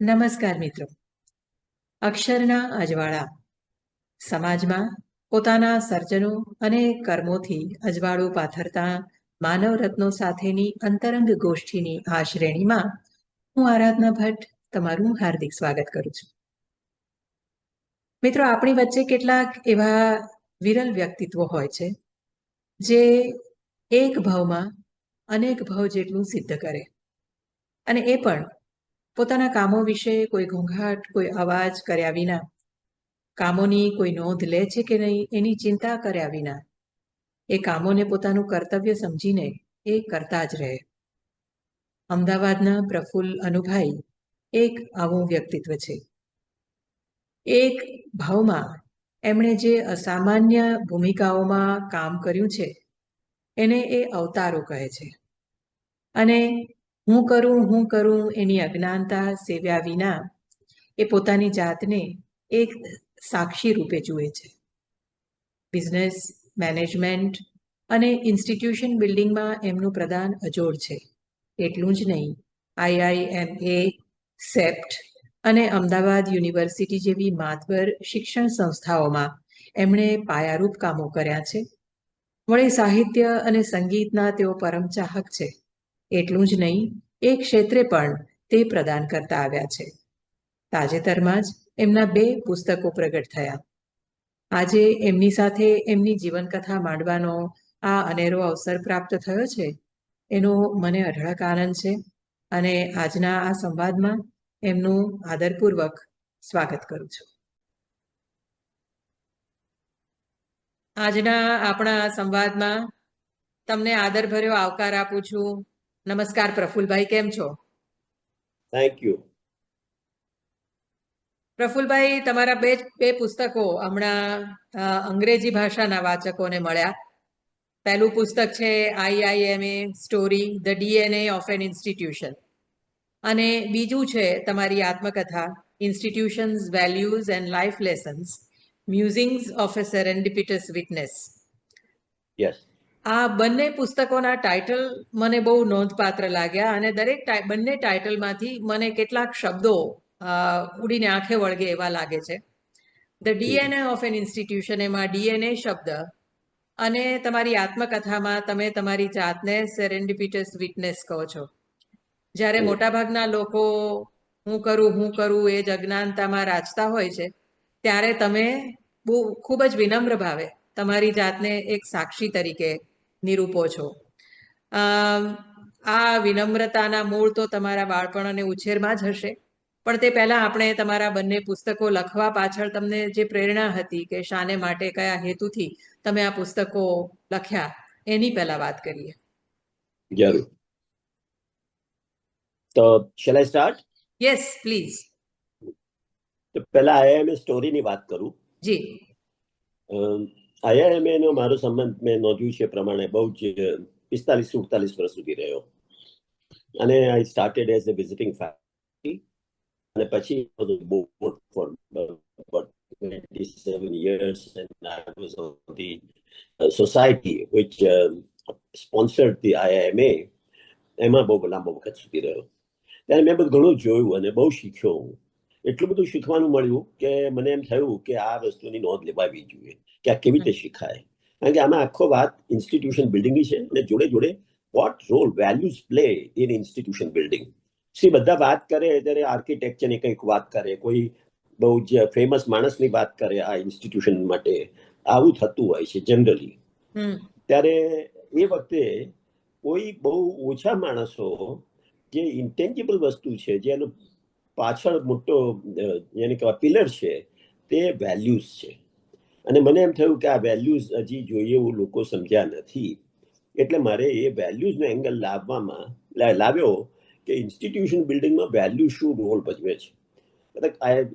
નમસ્કાર મિત્રો. અક્ષરના અજવાળા સમાજમાં પોતાના સર્જનો અને કર્મોથી અજવાળું પાથરતા માનવ રત્નો સાથેની અંતરંગ ગોષ્ઠીની આ શ્રેણીમાં હું આરાધના ભટ્ટ તમારું હાર્દિક સ્વાગત કરું છું. મિત્રો, આપણી વચ્ચે કેટલાક એવા વિરલ વ્યક્તિત્વો હોય છે જે એક ભાવમાં અનેક ભાવ જેટલું સિદ્ધ કરે, અને એ પણ પોતાના કામો વિશે કોઈ ઘોંઘાટ, કોઈ અવાજ કર્યા વિના, કામોની કોઈ નોંધ લે છે કે નહીં એની ચિંતા કર્યા વિના એ કામોને પોતાનું કર્તવ્ય સમજીને એ કરતા જ રહે. અમદાવાદના પ્રફુલ્લ અનુભાઈ એક આવું વ્યક્તિત્વ છે. એક ભાવમાં એમણે જે અસામાન્ય ભૂમિકાઓમાં કામ કર્યું છે એને એ અવતારો કહે છે. અને હું કરું એની અજ્ઞાનતા સેવ્યા વિના એ પોતાની જાતને એક સાક્ષી રૂપે જુએ છે. બિઝનેસ, મેનેજમેન્ટ અને ઇન્સ્ટિટ્યુશન બિલ્ડિંગમાં એમનું પ્રદાન અજોડ છે. એટલું જ નહીં, IIMA, સેપ્ટ અને અમદાવાદ યુનિવર્સિટી જેવી માતબર શિક્ષણ સંસ્થાઓમાં એમણે પાયારૂપ કામો કર્યા છે. વળી સાહિત્ય અને સંગીતના તેઓ પરમ ચાહક છે. એટલું જ નહીં, એ ક્ષેત્રે પણ તે પ્રદાન કરતા આવ્યા છે. તાજેતરમાં જ એમના 2 પુસ્તકો પ્રગટ થયા. આજે એમની સાથે એમની જીવનકથા માંડવાનો આ અનેરો અવસર પ્રાપ્ત થયો છે એનો મને અઢળક આનંદ છે, અને આજના આ સંવાદમાં એમનું આદરપૂર્વક સ્વાગત કરું છું. આજના આપણા સંવાદમાં તમને આદરભર્યો આવકાર આપું છું. નમસ્કાર પ્રફુલભાઈ, કેમ છો? Thank you. પ્રફુલભાઈ, તમારા બે પુસ્તકો હમણાં અંગ્રેજી ભાષાના વાચકોને મળ્યા. પહેલું પુસ્તક છે IIMA story, the DNA of an institution, અને બીજું છે તમારી આત્મકથા institutions, values and life lessons, musings of a serendipitous witness. Yes. આ બંને પુસ્તકોના ટાઇટલ મને બહુ નોંધપાત્ર લાગ્યા, અને બંને ટાઇટલમાંથી મને કેટલાક શબ્દો ઉડીને આંખે વળગે એવા લાગે છે. The DNA of an institution, એમાં DNA શબ્દ, અને તમારી આત્મકથામાં તમે તમારી જાતને સેરેન્ડિપિટસ વિટનેસ કહો છો. જ્યારે મોટાભાગના લોકો હું કરું એ જ અજ્ઞાનતામાં રાચતા હોય છે, ત્યારે તમે ખૂબ જ વિનમ્ર ભાવે તમારી જાતને એક સાક્ષી તરીકે નિરૂપો છો. આ વિનમ્રતાના મૂળ તો તમારા બાળપણ અને ઉછેરમાં જ હશે, પણ તે પહેલાં આપણે તમારા બંને પુસ્તકો લખવા પાછળ તમને જે પ્રેરણા હતી કે શાને માટે, કયા હેતુથી તમે આ પુસ્તકો લખ્યા, એની પહેલા વાત કરીએ. જરૂર. તો shall I start? Yes, please. તો પહેલા IIMA સ્ટોરીની વાત કરું. જી. IIMA નો મારો સંબંધ મેં નોંધ્યું છે પ્રમાણે બહુ જ 45-47 વર્ષ સુધી રહ્યો, અને I started as a visiting faculty, અને પછી board four 27 years, and I was on the society which sponsored the IIMA. એમાં બહુ લાંબો વખત સુધી રહ્યો. ત્યારે મેં બધું ઘણું જોયું અને બહુ શીખ્યો. એટલું બધું શીખવાનું મળ્યું કે મને એમ થયું કે આ વસ્તુની નોંધ લેવાવી જોઈએ કે આ કેવી રીતે શીખાય. કારણ કે આમાં આખો વાત ઇન્સ્ટિટ્યુશન બિલ્ડિંગની છે, અને જોડે જોડે what role values play in institution building. બધા વાત કરે ત્યારે આર્કિટેક્ચરની કંઈક વાત કરે, કોઈ બહુ જ ફેમસ માણસની વાત કરે આ ઇન્સ્ટિટ્યુશન માટે. આવું થતું હોય છે જનરલી. ત્યારે એ વખતે કોઈ બહુ ઓછા માણસો જે ઇન્ટેન્જિબલ વસ્તુ છે, જેનો પાછળ મોટો જેને કહેવાય પિલર છે, તે વેલ્યુઝ છે. અને મને એમ થયું કે આ વેલ્યુઝ હજી જોઈએ એવું લોકો સમજ્યા નથી, એટલે મારે એ વેલ્યુઝનો એંગલ લાવ્યો કે ઇન્સ્ટિટ્યુશન બિલ્ડિંગમાં વેલ્યુ શું રોલ ભજવે છે.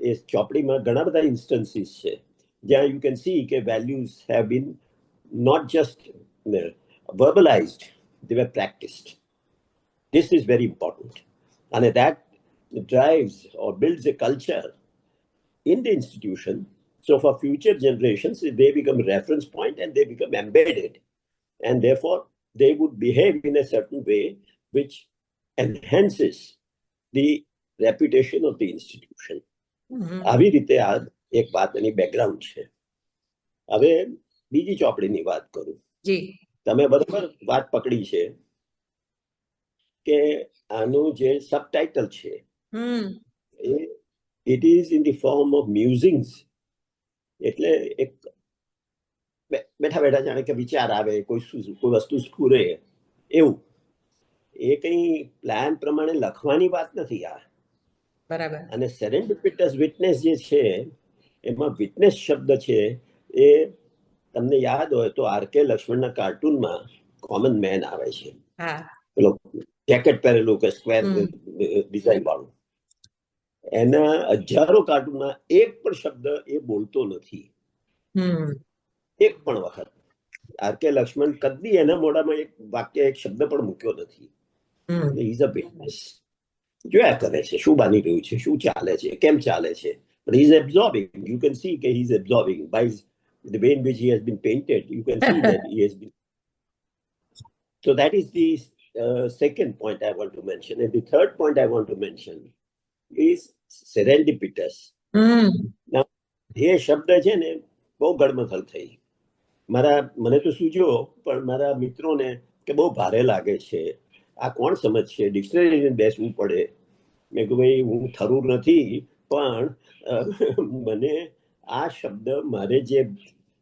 એ ચોપડીમાં ઘણા બધા ઇન્સ્ટન્સીસ છે જ્યાં યુ કેન સી કે values have been not just verbalized, they were practiced. This is very important, and that drives or builds a culture in the institution. So for future generations, they become a reference point and they become embedded, and therefore they would behave in a certain way which enhances the reputation of the institution. Hmm. આવી રીતે આ એક વાત એની background છે. હવે બીજી ચોપડીની વાત કરું. જી. તમે બરાબર વાત પકડી છે કે આનું જે સબટાઇટલ છે it is in the form of musings. એટલે એક બેઠા બેઠા જાણે કે વિચાર આવે, કોઈ વસ્તુ સ્ફુરે એવું. એ કઈ પ્લાન પ્રમાણે લખવાની વાત નથી આ. બરાબર. અને સેરેન્ડિપિટસ વિટનેસ જે છે એમાં વિટનેસ શબ્દ છે એ તમને યાદ હોય તો આર.કે. લક્ષ્મણના કાર્ટૂનમાં કોમન મેન આવે છે, પેલો જેકેટ પહેરેલું કે સ્ક્વેર ડિઝાઇન વાળું. એના હજારો કાર્ટૂનમાં એક પણ શબ્દ એ બોલતો નથી, એક પણ વખત. આર.કે. લક્ષ્મણ કદી એના મોઢામાં એક વાક્ય, એક શબ્દ પણ મૂક્યો નથી. Is a witness. જોયા કરે છે શું બની રહ્યું છે, શું ચાલે છે, કેમ ચાલે છે. But he's absorbing. You can see that he's absorbing by the way in which he has been painted. You can see that he has been. So that is the second point I want to mention. And the third point I want to mention is serendipitous. Now, એ શબ્દ છે ને બહુ ગડમથલ થઈ. મને તો સૂજ્યો, પણ મારા મિત્રોને કે બહુ ભારે લાગે છે, આ કોણ સમજશે, ડિક્શનરી બેસવું પડે. મેં કહ્યું ભાઈ હું થરું નથી, પણ મને આ શબ્દ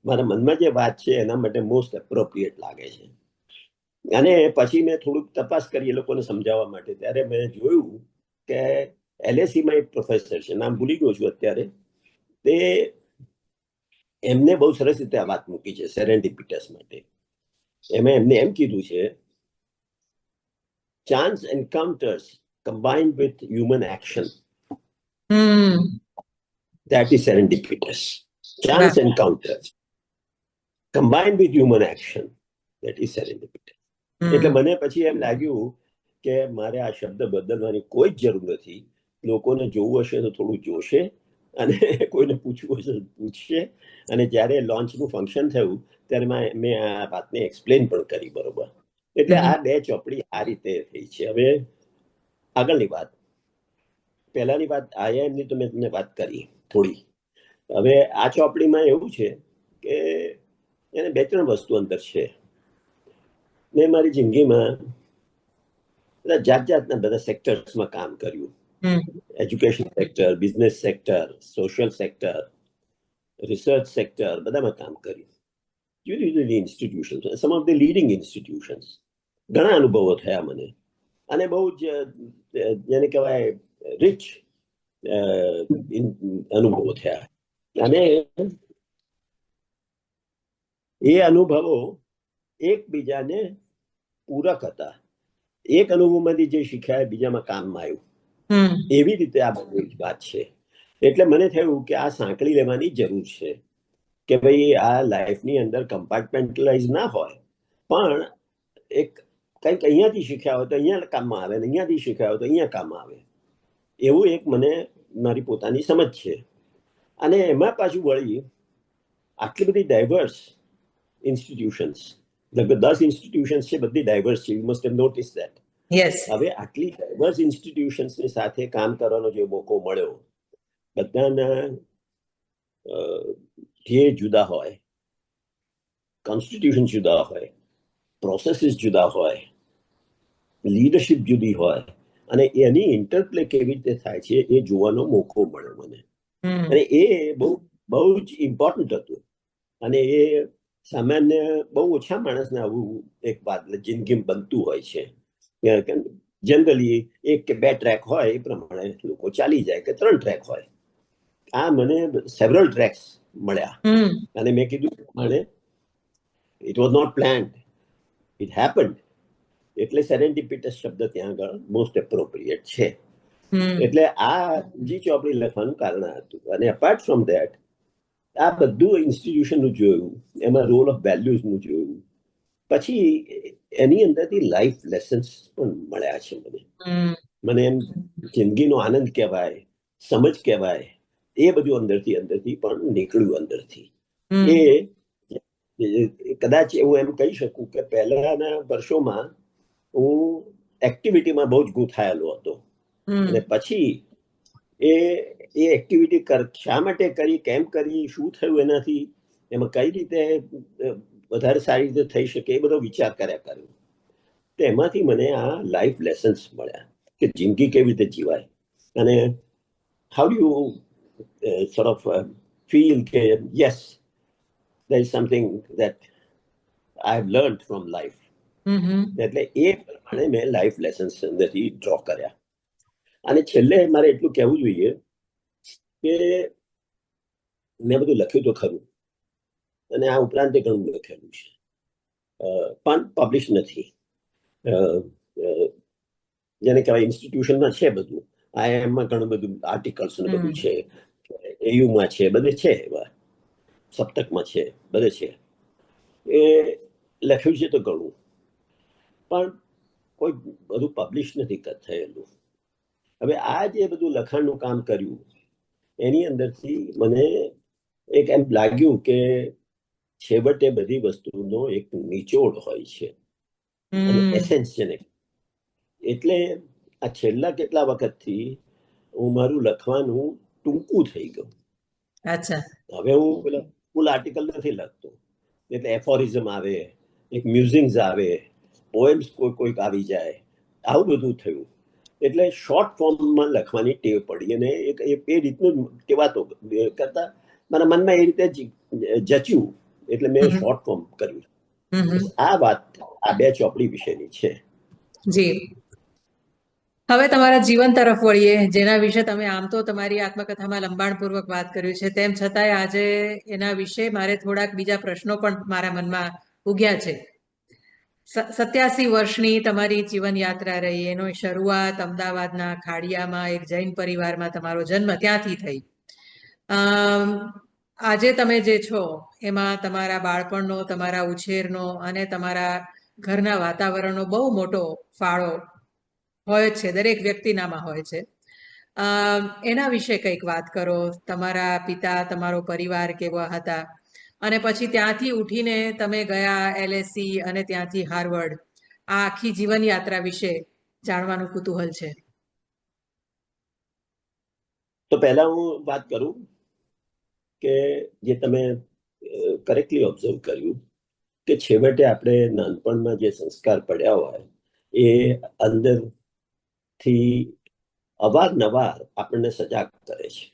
મારા મનમાં જે વાત છે એના માટે મોસ્ટ એપ્રોપ્રિએટ લાગે છે. અને પછી મેં થોડુંક તપાસ કરી એ લોકોને સમજાવવા માટે. ત્યારે મેં જોયું કે LSEમાં એક પ્રોફેસર છે, નામ ભૂલી ગયો છું અત્યારે, તે એમને બહુ સરસ રીતે આ વાત મૂકી છે સેરેન્ડિપિટસ માટે. એમાં એમને એમ કીધું છે, chance એન્કાઉન્ટર્સ combined with human action. That is serendipitous. Chance encounters combined with human action. That is serendipitous. એટલે મને પછી એમ લાગ્યું કે મારે આ શબ્દ બદલવાની કોઈ જ જરૂર નથી. લોકોને જોવું હશે તો થોડું જોશે, અને કોઈને પૂછવું હશે તો પૂછશે. અને જ્યારે લોન્ચનું ફંક્શન થયું ત્યારે મેં આ વાતને એક્સપ્લેન પણ કરી. બરોબર. એટલે આ બે ચોપડી આ રીતે થઈ છે. હવે આગળની વાત, પહેલાની વાત IIMની તો મેં તમને વાત કરી થોડી. હવે આ ચોપડીમાં એવું છે કે એને 2-3 વસ્તુ અંદર છે. મેં મારી જિંદગીમાં જાત જાતના બધા સેક્ટર્સમાં કામ કર્યું. Education sector, business sector, social sector, research sector, બધામાં કામ કર્યું. જુદી જુદી institutions, some of the leading institutions. ઘણા અનુભવો થયા મને, અને બહુ જ જેને કહેવાય રિચ અનુભવો થયા. અને એ અનુભવો એકબીજાને પૂરક હતા. એક અનુભવમાંથી જે શીખ્યા બીજામાં કામમાં આવ્યું. એવી રીતે આ બધી વાત છે. એટલે મને થયું કે આ સાંકળી લેવાની જરૂર છે કે ભાઈ આ લાઈફની અંદર કમ્પાર્ટમેન્ટલાઇઝ ના હોય, પણ એક કંઈક અહીંયાથી શીખ્યા હોય તો અહીંયા કામમાં આવે, ને અહીંયાથી શીખ્યા હોય તો અહીંયા કામમાં આવે. એવું એક મને મારી પોતાની સમજ છે. અને એમાં પાછું વળી આટલી બધી ડાયવર્સ ઇન્સ્ટિટ્યુશન્સ, લગભગ 10 ઇન્સ્ટિટ્યુશન્સ છે, બધી ડાયવર્સ છે. You must have notice that. હવે આટલી ડાયવર્સ ઇન્સ્ટિટ્યુશન્સની સાથે કામ કરવાનો જે મોકો મળ્યો, બધાના ધ્યેય જુદા હોય, કોન્સ્ટિટ્યુશન જુદા હોય, પ્રોસેસીસ જુદા હોય, લીડરશિપ જુદી હોય, અને એની ઇન્ટરપ્લે કેવી રીતે થાય છે એ જોવાનો મોકો મળ્યો મને. અને એ બહુ જ ઇમ્પોર્ટન્ટ હતું. અને એ સામાન્ય બહુ ઓછા માણસને આવું એક વાત જિંદગીમાં બનતું હોય છે. જનરલી 1 કે 2 ટ્રેક હોય એ પ્રમાણે લોકો ચાલી જાય, કે 3 ટ્રેક હોય. આ મને સેવરલ ટ્રેક્સ મળ્યા. અને મેં કીધું મને it was not planned, it happened. એટલે સેરેન્ડિપિટસ શબ્દ ત્યાં આગળ મોસ્ટ એપ્રોપ્રિએટ છે. એટલે આ બીજી ચોપડી લખવાનું કારણ હતું. અને અપાર્ટ ફ્રોમ ધેટ આ બધું ઇન્સ્ટિટ્યુશનનું જોયું, એમાં રોલ ઓફ વેલ્યુઝનું જોયું. પછી એની અંદરથી લાઈફ લેસન્સ પણ મળ્યા છે મને એમ જિંદગીનો આનંદ કહેવાય, સમજ કહેવાય, એ બધું અંદરથી પણ નીકળ્યું અંદરથી. એ કદાચ એવું એમ કહી શકું કે પહેલાના વર્ષોમાં હું એક્ટિવિટીમાં બહુ જ ગૂંથાયેલો હતો. અને પછી એ એક્ટિવિટી શા માટે કરી, કેમ કરી, શું થયું એનાથી, એમાં કઈ રીતે વધારે સારી રીતે થઈ શકે, એ બધો વિચાર કર્યા કર્યો. તો એમાંથી મને આ લાઈફ લેસન્સ મળ્યા કે જિંદગી કેવી રીતે જીવાય, અને how do you sort of feel કે yes, there is something that I have learned from life. એટલે એ પ્રમાણે મેં લાઈફ લેસન્સ અંદરથી ડ્રો કર્યા. અને છેલ્લે મારે એટલું કહેવું જોઈએ કે મેં બધું લખ્યું તો ખરું, અને આ ઉપરાંત ઘણું લખેલું છે, પણ પબ્લિશ નથી. જેને કહેવાય ઇન્સ્ટિટ્યુશનમાં છે બધું, IIM-માં ઘણું બધું આર્ટિકલ્સ ને બધું છે, AU-માં છે, બધે છે, એવા સપ્તકમાં છે, બધે છે. એ લખ્યું છે તો ઘણું, પણ કોઈ બધું પબ્લિશ નથી થયેલું. હવે આ જે બધું લખાણનું કામ કર્યું એની અંદરથી મને એક એમ લાગ્યું કે છેવટે બધી વસ્તુનો એક નિચોડ હોય છે, અને એસેન્સ છે ને. એટલે આ છેલ્લા કેટલા વખતથી હું મારું લખવાનું ટૂંકું થઈ ગયું. અચ્છા. હવે હું પેલા ફૂલ આર્ટિકલ નથી લખતો, એટલે એફોરિઝમ આવે, એક મ્યુઝિંગ્સ આવે, પોએમ્સ કોઈક આવી જાય, આવું બધું થયું. એટલે શોર્ટ ફોર્મમાં લખવાની ટેવ પડી, અને એ રીતનું કહેવાતો કરતા મારા મનમાં એ રીતે જચ્યું, એટલે મેં શોર્ટ ફોર્મ કર્યું. આ વાત આ 2 ચોપડી વિશેની છે. જી. હવે તમારા જીવન તરફ વળીએ, જેના વિશે તમે આમ તો તમારી આત્મકથામાં લંબાણપૂર્વક વાત કર્યું છે, તેમ છતાંય આજે એના વિશે મારે થોડાક બીજા પ્રશ્નો પણ મારા મનમાં ઉગ્યા છે. 87 વર્ષની તમારી જીવન યાત્રા રહી. એનો શરૂઆત અમદાવાદના ખાડિયામાં એક જૈન પરિવારમાં તમારો જન્મ ત્યાંથી થઈ. આજે તમે જે છો એમાં તમારા બાળપણનો, તમારા ઉછેરનો અને તમારા ઘરના વાતાવરણનો બહુ મોટો ફાળો હોય છે, દરેક વ્યક્તિનામાં હોય છે. એના વિશે કંઈક વાત કરો. તમારા પિતા, તમારો પરિવાર કેવા હતા, અને પછી ત્યાંથી ઉઠીને તમે ગયા LSE અને ત્યાંથી હાર્વર્ડ. આ આખી જીવન યાત્રા વિશે જાણવાનું કુતૂહલ છે. તો પહેલા હું વાત કરું કે જે તમે કરેક્ટલી ઓબ્ઝર્વ કર્યું કે છેવટે આપણે નાનપણમાં જે સંસ્કાર પડ્યા હોય એ અંદરથી અવારનવાર આપણને સજાગ કરે છે.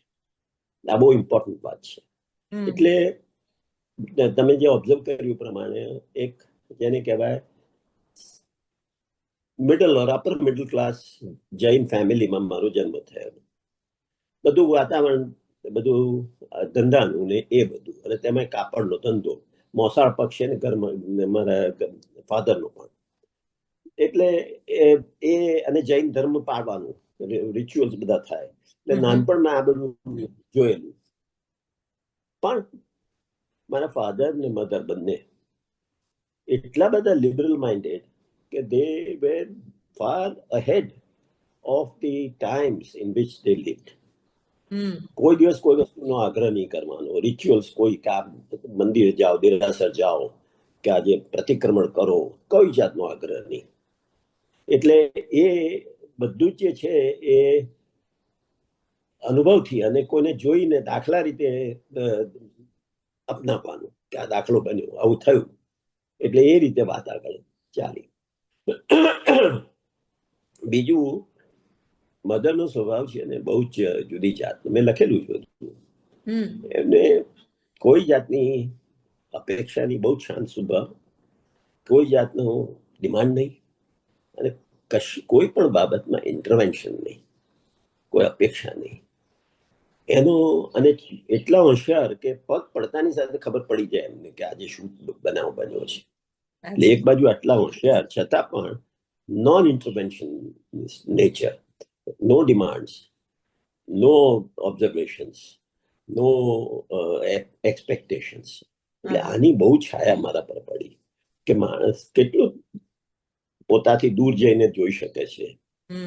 આ બહુ ઇમ્પોર્ટન્ટ વાત છે. એટલે તમે જે ઓબ્ઝર્વ કર્યું પ્રમાણે એક જેને કહેવાય મિડલ ઓર અપર મિડલ ક્લાસ જૈન ફેમિલીમાં મારો જન્મ થયો. બધું વાતાવરણ, બધું ધંધાનું ને એ બધું, અને તેમાં કાપડનો ધંધો, મોસાળ પક્ષ ને ઘરમાં મારા ફાધરનો પણ. એટલે એ અને જૈન ધર્મ પાળવાનું રિચ્યુઅલ્સ બધા થાય, એટલે નાનપણમાં આ બધું જોયેલું. પણ મારા ફાધર ને મધર બંને એટલા બધા લિબરલ માઇન્ડેડ કે they were far ahead of the times in which they lived. કોઈ દિવસ કોઈ વસ્તુનો આગ્રહ નહીં કરવાનો, રિચ્યુઅલ્સ કોઈ કામ, મંદિરે જાઓ, દેરાસર જાઓ, કે આજે પ્રતિક્રમણ કરો, કોઈ જાતનો આગ્રહ નહીં. એટલે એ બધું જે છે એ અનુભવથી અને કોઈને જોઈને દાખલા રીતે અપનાવવાનું કે આ દાખલો બન્યો, આવું થયું, એટલે એ રીતે વાત આગળ ચાલી. બીજું, મધરનો સ્વભાવ છે ને બહુ જ જુદી જાતનો, મેં લખેલું છે. એમને કોઈ જાતની અપેક્ષાની, બહુ શાંત સ્વભાવ, કોઈ જાતનો ડિમાન્ડ નહીં, અને કોઈ પણ બાબતમાં ઇન્ટરવેન્શન નહીં, કોઈ અપેક્ષા નહીં. એનો અને એટલા હોશિયાર કે પગ પડતાની સાથે ખબર પડી જાય એમને કે આજે શું બનાવ બન્યો છે. એટલે એક બાજુ આટલા હોશિયાર છતાં પણ નોન ઇન્ટરવેન્શન નેચર, નો ડિમાન્ડ્સ, નો ઓબ્ઝર્વેશન્સ, નો એક્સપેક્ટેશન્સ. એટલે આની બહુ છાયા મારા પર પડી કે માણસ કેટલું પોતાથી દૂર જઈને જોઈ શકે છે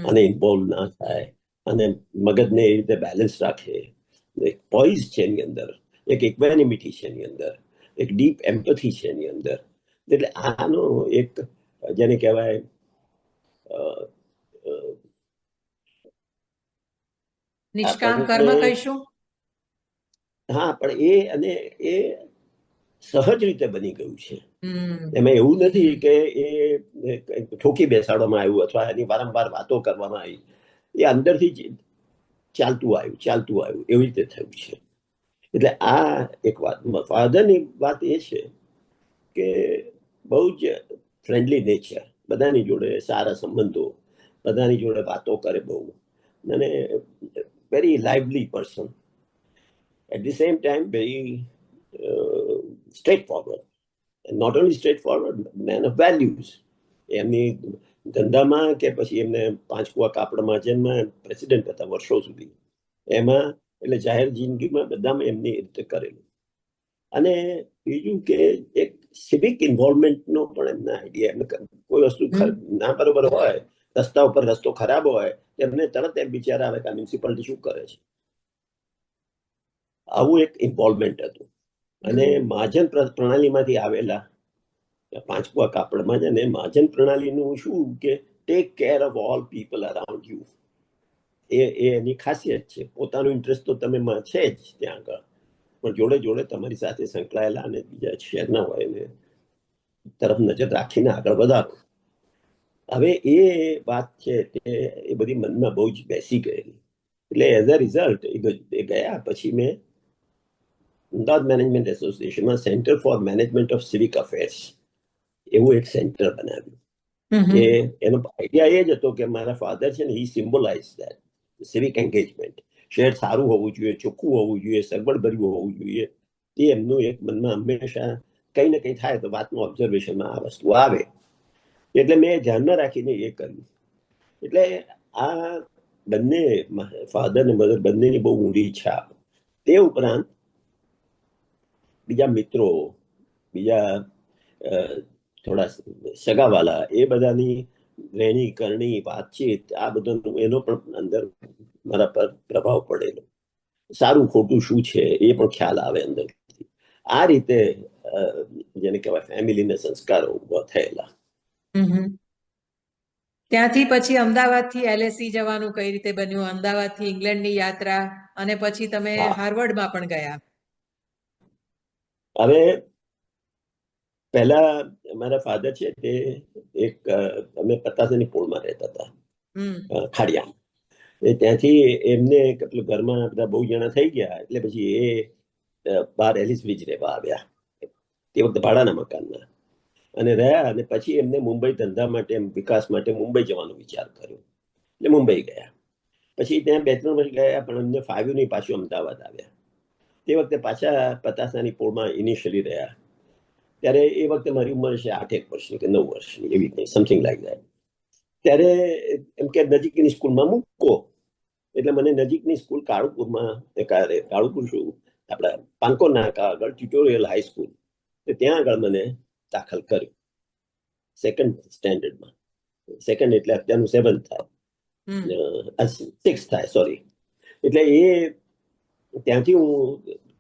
અને ઇન્વોલ્વ ના થાય, અને મગજને એ રીતે બેલેન્સ રાખે. એક પોઈઝ છે એની અંદર, એક ઇક્વેનિમિટી છે એની અંદર, એક ડીપ એમ્પથી છે એની અંદર. એટલે આનો એક જેને કહેવાય નિષ્કામ કર્મ પ્રગટને કહીશું. હા, પણ અને એ સહજ રીતે બની ગયું છે. હમ એમાં એવું નથી કે એ ઠોકી બેસાડવામાં આવ્યું અથવા એની વારંવાર વાતો કરવામાં આવી. એ અંદરથી ચાલતું આવ્યું એવી રીતે થયું છે. એટલે આ એક વાત. ફાધરની વાત એ છે કે બહુ જ ફ્રેન્ડલી નેચર, બધાની જોડે સારા સંબંધો, બધાની જોડે વાતો કરે બહુ, અને very lively person, at the same time very straightforward. Not only straightforward, man of values. એમની ધંધામાં કે પછી એમને પાંચ કુવા કાપડ મહાજનમાં પ્રેસિડેન્ટ હતા વર્ષો સુધી. એમાં એટલે જાહેર જિંદગીમાં બધામાં એમની રીતે કરેલું. અને બીજું કે એક સિવિક ઇન્વોલ્વમેન્ટનો પણ એમના આઈડિયા. એમને કોઈ વસ્તુ ના બરોબર હોય, રસ્તા ઉપર રસ્તો ખરાબ હોય, એમને તરત એમ વિચાર આવે કે મ્યુનિસિપાલિટી શું કરે છે. આવું એક ઇન્વોલ્વમેન્ટ હતું. અને મહાજન પ્રણાલીમાંથી આવેલા પાંચ કુવા કાપડમાં જ, અને મહાજન પ્રણાલીનું શું કે take care of all people around you. એ એની ખાસિયત છે. પોતાનું ઇન્ટરેસ્ટ તો તમે છે જ ત્યાં આગળ, પણ જોડે જોડે તમારી સાથે સંકળાયેલા અને બીજા શહેરના હોય એને તરફ નજર રાખીને આગળ વધારો. હવે એ વાત છે એ બધી મનમાં બહુ જ બેસી ગયેલી. એટલે એઝ અ રિઝલ્ટ એ ગયા પછી મેં અમદાવાદ મેનેજમેન્ટ એસોસિએશનમાં centre for management of civic affairs એવું એક સેન્ટર બનાવ્યું. કે એનો આઈડિયા એ જ હતો કે મારા ફાધર છે ને, હી સિમ્બોલાઇઝ ધેટ સિવિક એન્ગેજમેન્ટ. શહેર સારું હોવું જોઈએ, ચોખ્ખું હોવું જોઈએ, સગવડ ભર્યું હોવું જોઈએ. એ એમનું એક મનમાં હંમેશા કંઈ ને કંઈ થાય તો વાતનું ઓબ્ઝર્વેશનમાં આ વસ્તુ આવે. એટલે મેં ધ્યાનમાં રાખીને એ કર્યું. એટલે આ બંને ફાધર ને મધર બંનેની બહુ ઊંડી ઈચ્છા. તે ઉપરાંત બીજા મિત્રો, બીજા થોડા સગાવાલા, એ બધાની રહેણી કરણી, વાતચીત, આ બધું એનો પણ અંદર મારા પર પ્રભાવ પડેલો. સારું ખોટું શું છે એ પણ ખ્યાલ આવે અંદર. આ રીતે જેને કહેવાય ફેમિલીના સંસ્કારો ઉભા થયેલા. ત્યાંથી પછી અમદાવાદથી એલએસી જવાનું કઈ રીતે બન્યું? અમદાવાદથી ઇંગ્લેન્ડની યાત્રા, અને પછી તમે હાર્વર્ડમાં પણ ગયા. હવે પહેલા મારા ફાધર છે તે એક અમે પતાસાની પોળમાં રહેતા હતા, ખાડિયા. ત્યાંથી એમને ઘરમાં બધા બહુ જણા થઈ ગયા, એટલે પછી એ બહાર એલિસ બ્રિજ રહેવા આવ્યા. તે વખતે ભાડાના મકાનમાં અને રહ્યા. અને પછી એમને મુંબઈ ધંધા માટે, વિકાસ માટે મુંબઈ જવાનો વિચાર કર્યો. એટલે મુંબઈ ગયા. પછી ત્યાં 2-3 વર્ષ ગયા, પણ એમને ફાવ્યું નહીં, પાછું અમદાવાદ આવ્યા. તે વખતે પાછા પતાસાની પોળમાં ઇનિશિયલી રહ્યા. ત્યારે એ વખતે મારી ઉંમર છે 8-1 વર્ષની કે 9 વર્ષની, એવી કંઈ સમથિંગ લાઈક દેટ. ત્યારે એમ કે નજીકની સ્કૂલમાં મૂકો. એટલે મને નજીકની સ્કૂલ કાળુપુરમાં, કાળુપુર શું આપણા પાનકો નાકા આગળ ટ્યુટોરિયલ હાઈસ્કૂલ, ત્યાં આગળ મને દાખલ કર્યો સેકન્ડ સ્ટેન્ડર્ડમાં. સેકન્ડ એટલે અત્યારનું 7th થાય, 6th થાય, સોરી. એટલે એ ત્યાંથી હું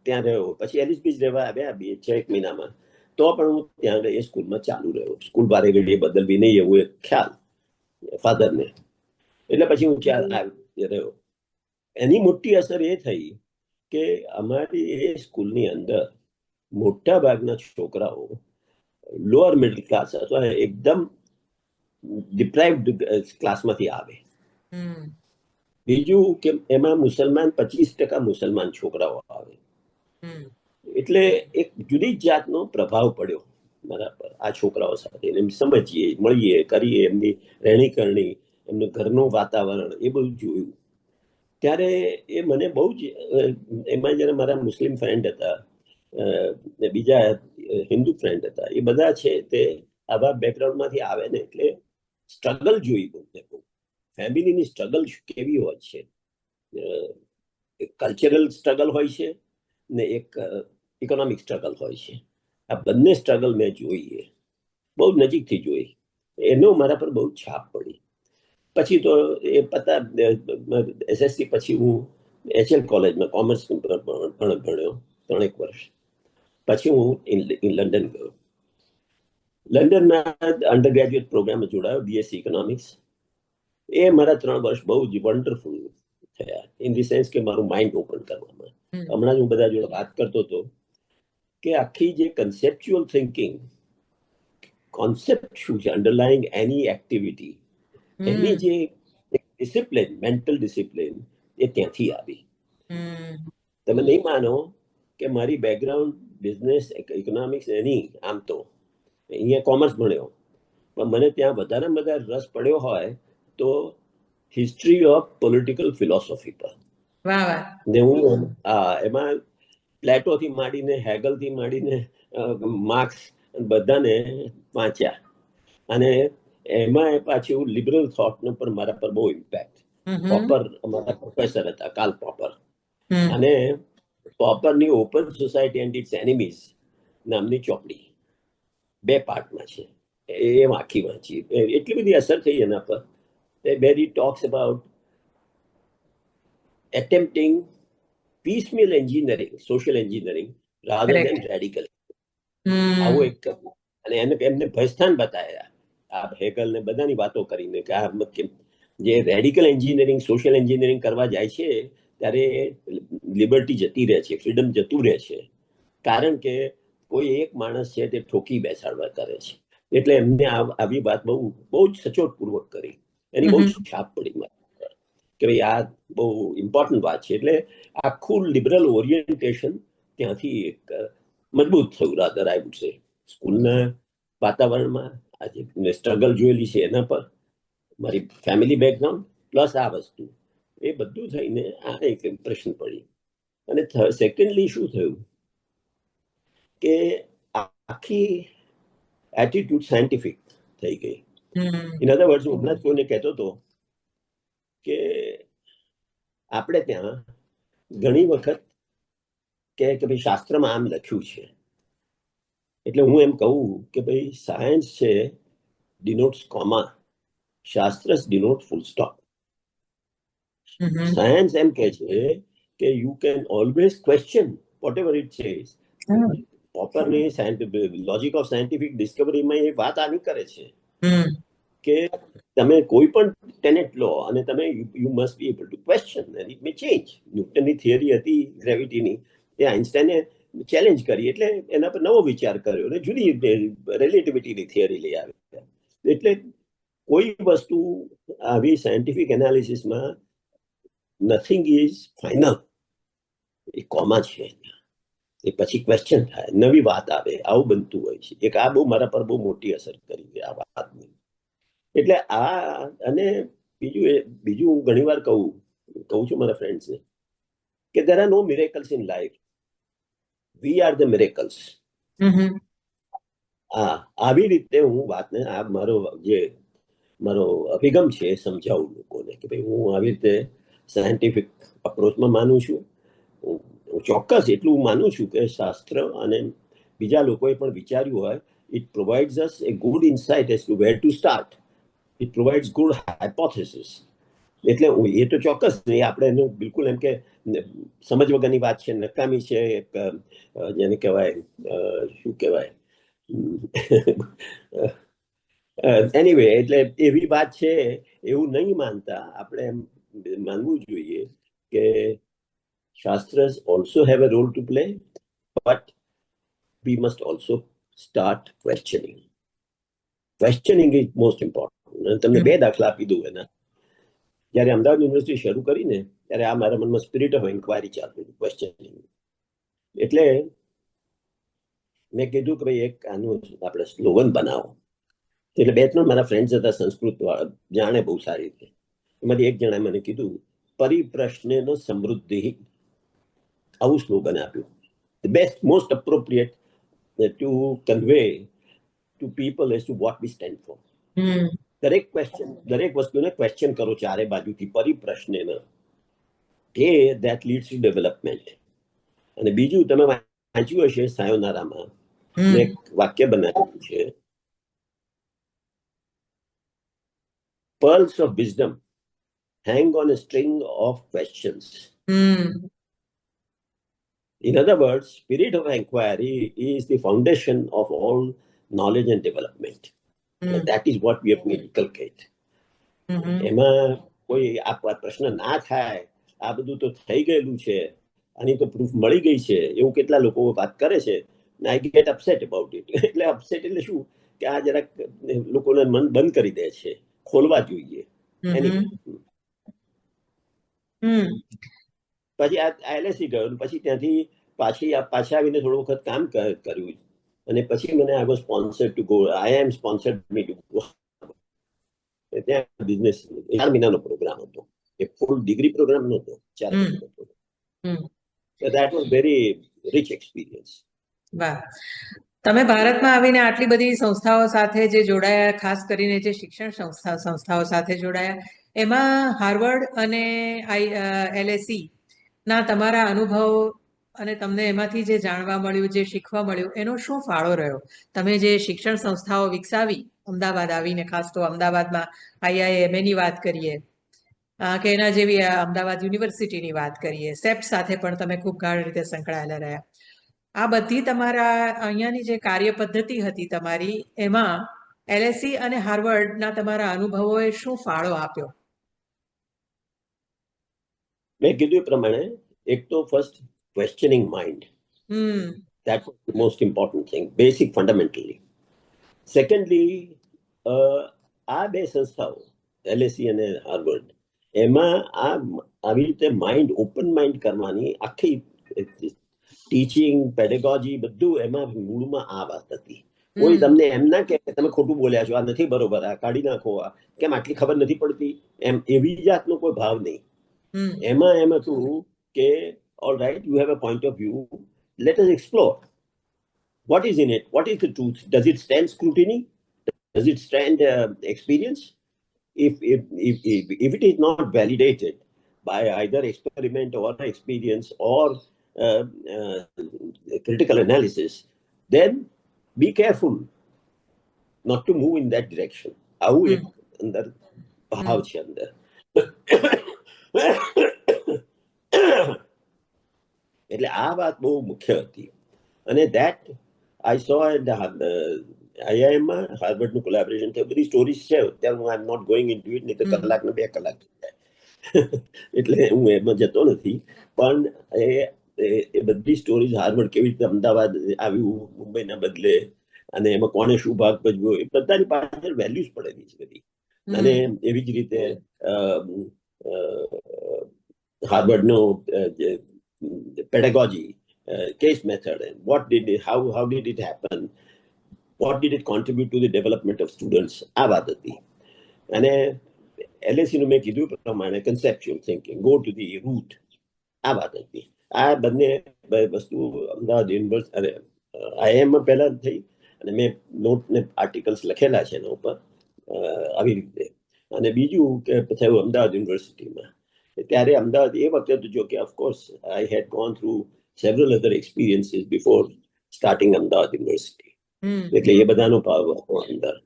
ત્યાં રહ્યો. પછી એલિસ બ્રિજ રહેવા આવ્યા 6 મહિનામાં. તો પણ હું ત્યાં એ સ્કૂલમાં ચાલુ રહ્યો. સ્કૂલ બારે ઘડીએ બદલવી નહીં, એવું એક ખ્યાલ ફાધરને. એટલે પછી હું રહ્યો. એની મોટી અસર એ થઈ કે અમારી એ સ્કૂલની અંદર મોટા ભાગના છોકરાઓ લોઅર મિડલ ક્લાસ અથવા એકદમ ડિપ્રાઇવ્ડ ક્લાસમાંથી આવે. બીજું કે એમાં મુસલમાન 25% મુસલમાન છોકરાઓ આવે. એટલે એક જુદી જ જાતનો પ્રભાવ પડ્યો મારા પર, આ છોકરાઓ સાથે. એમ સમજીએ, મળીએ, કરીએ, એમની રહેણી કરણી, એમનું ઘરનું વાતાવરણ, એ બધું જોયું. ત્યારે એ મને બહુ જ, એમાં જરા મારા મુસ્લિમ ફ્રેન્ડ હતા, બીજા હિન્દુ ફ્રેન્ડ હતા, એ બધા છે તે આવા બેકગ્રાઉન્ડમાંથી આવે ને, એટલે સ્ટ્રગલ જોઈ બહુ. ફેમિલીની સ્ટ્રગલ કેવી હોય છે. કલ્ચરલ સ્ટ્રગલ હોય છે ને એક ઇકોનોમિક સ્ટ્રગલ હોય છે. આ બંને સ્ટ્રગલ મેં જોઈએ, બહુ નજીકથી જોઈ. એનો મારા પર બહુ છાપ પડી. પછી તો એ SSC પછી હું HL કોલેજમાં કોમર્સ ભણ્યો 3 વર્ષ. પછી હું લંડન ગયો. લંડનમાં અંડર ગ્રેજ્યુએટ પ્રોગ્રામમાં જોડાયો, BSc ઇકોનોમિક્સ. એ મારા 3 વર્ષ બહુ જ વન્ડરફુલ થયા, ઇન ધી સેન્સ કે મારું માઇન્ડ ઓપન કરવામાં. હમ. હમણાં જ હું બધા જોડે વાત કરતો હતો કે આખી જે કન્સેપ્ચ્યુઅલ થિંકિંગ, કોન્સેપ્ટ શું છે અંડરલાઈંગ એની એક્ટિવિટી, એની હમ. જે ડિસિપ્લિન, મેન્ટલ ડિસિપ્લિન, એ ત્યાંથી આવી. હમ. તમે નહીં માનો કે મારી બેકગ્રાઉન્ડ બિઝનેસ ઇકોનોમિક્સ એની, આમ તો અહીંયા કોમર્સ ભણ્યો, પણ મને ત્યાં વધારેમાં વધારે રસ પડ્યો હોય તો હિસ્ટ્રી ઓફ પોલિટિકલ ફિલોસોફી પર. વાહ વાહ. ને હું એમાં પ્લેટોથી માંડીને, હેગલથી માંડીને, માર્ક્સ બધાને વાંચ્યા, અને એમાં પાછું લિબરલ થોટનો પર મારા પર બહુ ઇમ્પેક્ટ. હમ. પોપર અમારા પ્રોફેસર હતા, કાર્લ પોપર, હમ. અને પોપરની open society and its enemies નામની ચોપડી 2 પાર્ટમાં છે, એ આખી વાંચી. એટલી બધી અસર થઈ એના પર. where he talks about attempting piecemeal engineering, social engineering, rather than Correct. radical. આવું હમ. એક કરવું. અને એમને ભયસ્થાન બતાવ્યા આ હેગલ ને બધાની વાતો કરીને કે આ જે રેડિકલ એન્જિનિયરિંગ, સોશિયલ એન્જિનિયરિંગ કરવા જાય છે ત્યારે લિબર્ટી જતી રહે છે, ફ્રીડમ જતું રહે છે, કારણ કે કોઈ એક માણસ છે તે ઠોકી બેસાડવા કરે છે. એટલે એમને આવી વાત બહુ જ સચોટપૂર્વક કરી, એની બહુ જ છાપ પડી મારી કે ભાઈ આ બહુ ઇમ્પોર્ટન્ટ વાત છે. એટલે આખું લિબરલ ઓરિએન્ટેશન ત્યાંથી એક મજબૂત થયું, રાધર આઈ વુડ સે. સ્કૂલના વાતાવરણમાં આજે મેં સ્ટ્રગલ જોયેલી છે એના પર, મારી ફેમિલી બેકગ્રાઉન્ડ પ્લસ આ વસ્તુ, એ બધું થઈને આ એક ઇમ્પ્રેશન પડી. અને સેકન્ડલી શું થયું કે આખી એટીટ્યુડ સાયન્ટિફિક થઈ ગઈ. ઇન અધર વર્ડ્સ, હું હમણાં જ કોઈને કહેતો હતો કે આપણે ત્યાં ઘણી વખત કે ભાઈ શાસ્ત્રમાં આમ લખ્યું છે, એટલે હું એમ કહું કે ભાઈ સાયન્સ છે ડિનોટ્સ કોમા, શાસ્ત્ર ડિનોટ ફૂલ સ્ટોપ. સાયન્સ એમ કહે છે કે you can always question whatever it says. પોપરની લોજિક ઓફ સાયન્ટિફિક ડિસ્કવરીમાં એ વાત આવી કરે છે કે તમે કોઈ પણ ટેનેટ લો અને તમે you must be able to question and it may change. ન્યૂટનની થિયરી હતી ગ્રેવિટીની, એ આઇન્સ્ટાઈને ચેલેન્જ કરી, એટલે એના પર નવો વિચાર કર્યો અને જુદી રિલેટિવિટીની થિયરી લઈ આવી. એટલે કોઈ વસ્તુ આવી સાયન્ટિફિક એનાલિસિસમાં nothing is final, A comma છે, એ પછી ક્વેશ્ચન થાય, નવી વાત આવે, આવું બનતું હોય છે. એક આ બહુ મારા પર બહુ મોટી અસર કરી આ વાતની. એટલે આ, અને બીજું હું ઘણી વાર કહું છું મારા ફ્રેન્ડ્સને કે there are no miracles in life, we are the miracles. આવી રીતે હું વાતને, આ મારો અભિગમ છે એ સમજાવું લોકોને કે ભાઈ હું આવી રીતે સાયન્ટિફિક અપ્રોચમાં માનું છું. હું ચોક્કસ એટલું માનું છું કે શાસ્ત્ર અને બીજા લોકોએ પણ વિચાર્યું હોય, it provides us a good insight as to where to start. It provides good hypothesis. એટલે એ તો ચોક્કસ નહીં, આપણે એનું બિલકુલ એમ કે સમજ વગરની વાત છે, નકામી છે, જેને કહેવાય શું કહેવાય, એનીવે, એટલે એવી વાત છે એવું નહીં માનતા. આપણે એમ માનવું જોઈએ કે શાસ્ત્રસ also have a role to play, but we must also start questioning. Questioning is most important. તમને 2 દાખલા આપી દઉં એના. જ્યારે અમદાવાદ યુનિવર્સિટી શરૂ કરીને ત્યારે આ મારા મનમાં સ્પિરિટ ઓફ ઇન્ક્વાયરી ચાલતું હતું, ક્વેશ્ચનિંગ. એટલે મેં કીધું કે ભાઈ એક આનું આપણે સ્લોગન બનાવો. એટલે 2-3 મારા ફ્રેન્ડ્સ હતા સંસ્કૃત વાળા, જાણે બહુ સારી રીતે. એમાંથી એક જણાએ મને કીધું પરિપ્રશ્નેન સમૃદ્ધિ, આવું સ્લોગન આપ્યું. The best, most appropriate to convey to people as to what we stand for. દરેક વસ્તુને ક્વેશ્ચન કરો ચારે બાજુથી, પરિપ્રશ્નેન, એ ધેટ લીડ્સ ટુ ડેવલપમેન્ટ. અને બીજું તમે વાંચ્યું હશે સાયોનારામાં, મેં એક વાક્ય બનાવ્યું છે, pearls of wisdom hang on a string of questions. In other words, spirit of inquiry is the foundation of all knowledge and development. And that is what we have to inculcate. એમાં કોઈ આ પ્રશ્ન ના થાય આ બધું તો થઈ ગયેલું છે, આની તો પ્રૂફ મળી ગઈ છે, એવું કેટલા લોકો વાત કરે છે. I get upset about it. એટલે અપસેટ એટલે શું કે આ જરાક લોકોને મન બંધ કરી દે છે, ખોલવા જોઈએ. પછી આ LSE ગયો, પછી ત્યાંથી પાછા આવીને થોડો વખત કામ કર્યું, અને પછી મને I was sponsored to go. IIM sponsored me to go. ત્યાં બિઝનેસ 4 મહિનાનો પ્રોગ્રામ હતો, એ ફૂલ ડિગ્રી પ્રોગ્રામ નહોતો, 4 મહિનાનો programme. That was very rich experience. વાહ, તમે ભારતમાં આવીને આટલી બધી સંસ્થાઓ સાથે જે જોડાયા, ખાસ કરીને જે શિક્ષણ સંસ્થાઓ સાથે જોડાયા, એમાં હાર્વર્ડ અને LSE ના તમારા અનુભવ અને તમને એમાંથી જે જાણવા મળ્યું, જે શીખવા મળ્યું, એનો શું ફાળો રહ્યો? તમે જે શિક્ષણ સંસ્થાઓ વિકસાવી અમદાવાદ આવીને, ખાસ તો અમદાવાદમાં IIMA ની વાત કરીએ કે એના જેવી અમદાવાદ યુનિવર્સિટીની વાત કરીએ, સેપ્ટ સાથે પણ તમે ખૂબ ગાઢ રીતે સંકળાયેલા રહ્યા. આ બધી તમારા અહીંયાની જે કાર્ય પદ્ધતિ હતી તમારી, એમાં LSE અને હાર્વર્ડના તમારા અનુભવોએ શું ફાળો આપ્યો? મેં કીધું એ પ્રમાણે, એક તો first questioning mind, that was the most important thing, basic fundamentally. Secondly, આ બે સંસ્થાઓ LSE અને હાર્વર્ડ, એમાં આવી રીતે માઇન્ડ, ઓપન માઇન્ડ કરવાની આખી ટીચિંગ, પેડેગોજી, બધું એમાં મૂળમાં આ વાત હતી. કોઈ તમને એમ ના કે તમે ખોટું બોલ્યા છો, આ નથી બરોબર, આ કાઢી નાખો, આ કેમ આટલી ખબર નથી પડતી, એમ એવી જાતનો કોઈ ભાવ નહીં. એમાં એમ હતું કે all right, you have a point of view, let us explore. What is in it? What is the truth? Does it stand scrutiny? Does it stand experience? If it is not validated by either experiment or experience or critical analysis, then be careful not to move in that direction. આવું એક અંદર ભાવ છે અંદર. એટલે આ વાત બહુ મુખ્ય હતી. અને that I saw at IIM માં હાર્વર્ડનું કોલેબોરેશન થયું. બધી સ્ટોરીઝ છે, અત્યારે હું I am not going into it, નહીં તો કલાક ને 2 કલાક એટલે હું એમાં જતો નથી. પણ એ બધી સ્ટોરીઝ, હાર્વર્ડ કેવી રીતે અમદાવાદ આવ્યું મુંબઈના બદલે, અને એમાં કોને શું ભાગ ભજવ્યો, એ બધાની પાછળ વેલ્યુઝ પડેલી છે બધી. અને એવી જ રીતે હાર્વર્ડનો pedagogy, case method, and how did it happen, what did it contribute to the development of students, આ વાત હતી. અને LSE નું મેં કીધું પ્રમાણે conceptual thinking, go to the root, આ વાત હતી. આ બંને વસ્તુ અમદાવાદ યુનિવર્સિટી અને IIM માં પહેલા થઈ, અને મેં નોટ ને આર્ટિકલ્સ લખેલા છે એના ઉપર આવી રીતે. અને બીજું કે થયું અમદાવાદ યુનિવર્સિટીમાં. ત્યારે અમદાવાદ એ વખતે જો કે of course I had gone through several other experiences before starting Ahmedabad university. એટલે એ બધાનો ભાવ હતો અંદર.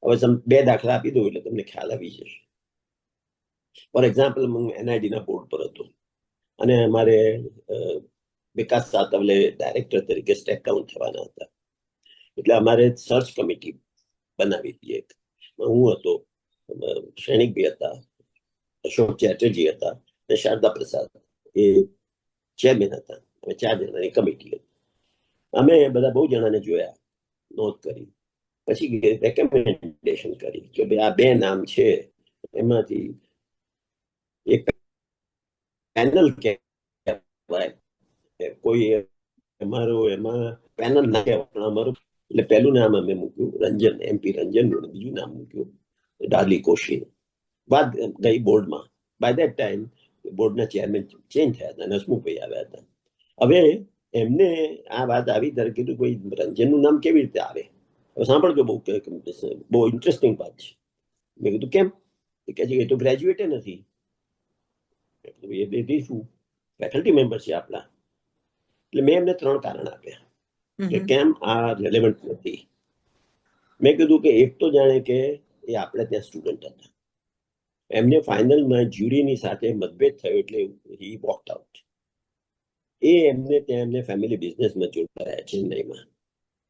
હવે 2 દાખલા આપી દઉં એટલે તમને ખ્યાલ આવી જશે. ફોર એક્ઝામ્પલ, હું NID ના બોર્ડ પર હતો, અને અમારે વિકાસ સાતવલે ડાયરેક્ટર તરીકે સ્ટેપ ડાઉન થવાના હતા. એટલે અમારે સર્ચ કમિટી બનાવી હતી એક. હું હતો, શ્રેણિકભાઈ હતા, અશોક ચેટર્જી હતા, અને શારદા પ્રસાદ એ ચેરમેન હતા. અમે 4 જણાની કમિટી હતી. અમે બધા બહુ જણાને જોયા, નોંધ કરી, પછી રેકમેન્ડેશન કરી કે ભાઈ આ 2 નામ છે, એમાંથી એક પેનલ કહેવાય, કોઈ અમારો એમાં પેનલ ના કહેવાય, પણ અમારું એટલે પહેલું નામ અમે મૂક્યું રંજન, MP રંજન, બીજું નામ મૂક્યું ડાર્લી કોશી. વાત ગઈ બોર્ડમાં. બાય દેટ ટાઈમ બોર્ડના ચેરમેન ચેન્જ થયા હતા, હસમુખભાઈ આવ્યા હતા. હવે એમને આ વાત આવી ત્યારે કીધું ભાઈ રંજનનું નામ કેવી રીતે આવે? હવે સાંભળજો, બહુ ઇન્ટરેસ્ટિંગ વાત છે. મેં કીધું કેમ? કે છે એ તો ગ્રેજ્યુએટે નથી. એ શું ફેકલ્ટી મેમ્બર છે આપણા. એટલે મેં એમને 3 કારણ આપ્યા કે કેમ આ રેલેવન્ટ નથી. મેં કીધું કે એક તો જાણે કે એ આપણે ત્યાં સ્ટુડન્ટ હતા, એમને ફાઇનલમાં જ્યુરીની સાથે મતભેદ થયો એટલે હી વોકડ આઉટ. એ એમને ત્યાં એમને ફેમિલી બિઝનેસમાં જોડાયા ચેન્નઈમાં.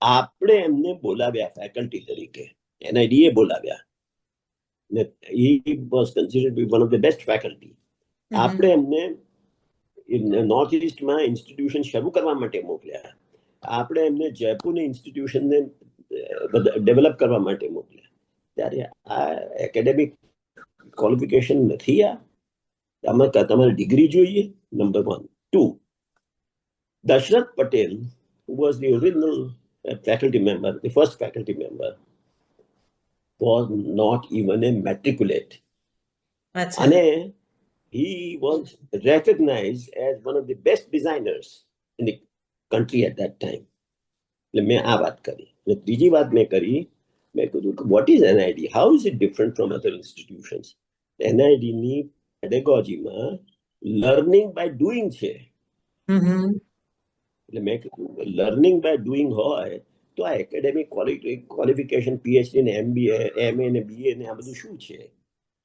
આપણે એમને બોલાવ્યા ફેકલ્ટી તરીકે, NID એ બોલાવ્યા, ને he was considered to be one of the best faculty. આપણે એમને નોર્થ ઇસ્ટમાં ઇન્સ્ટિટ્યુશન શરૂ કરવા માટે મોકલ્યા. આપણે એમને જયપુરની ઇન્સ્ટિટ્યુશનને ડેવલપ કરવા માટે મોકલ્યા. ત્યારે આ એકેડેમિક ક્વોલિફિકેશન નથી. આમાં તમારે ડિગ્રી જોઈએ, number 1. 2, Dashrath Patel, who was the original faculty member, the first faculty member, was not even a matriculate. અચ્છા And he was recognized as one of the best designers in the country at that time. એટલે મેં આ વાત કરી. અને ત્રીજી વાત મેં કરી, મેં કીધું કે what is NID, how is it different from other institutions. એનઆઈડીની પેડેગોજીમાં લર્નિંગ બાય ડુઈંગ છે. હમ એટલે મેં કીધું લર્નિંગ બાય ડુઈંગ હોય તો આ એકેડેમિક ક્વોલિફિકેશન પીએચડી ને MBA, MA ને BA ને આ બધું શું છે?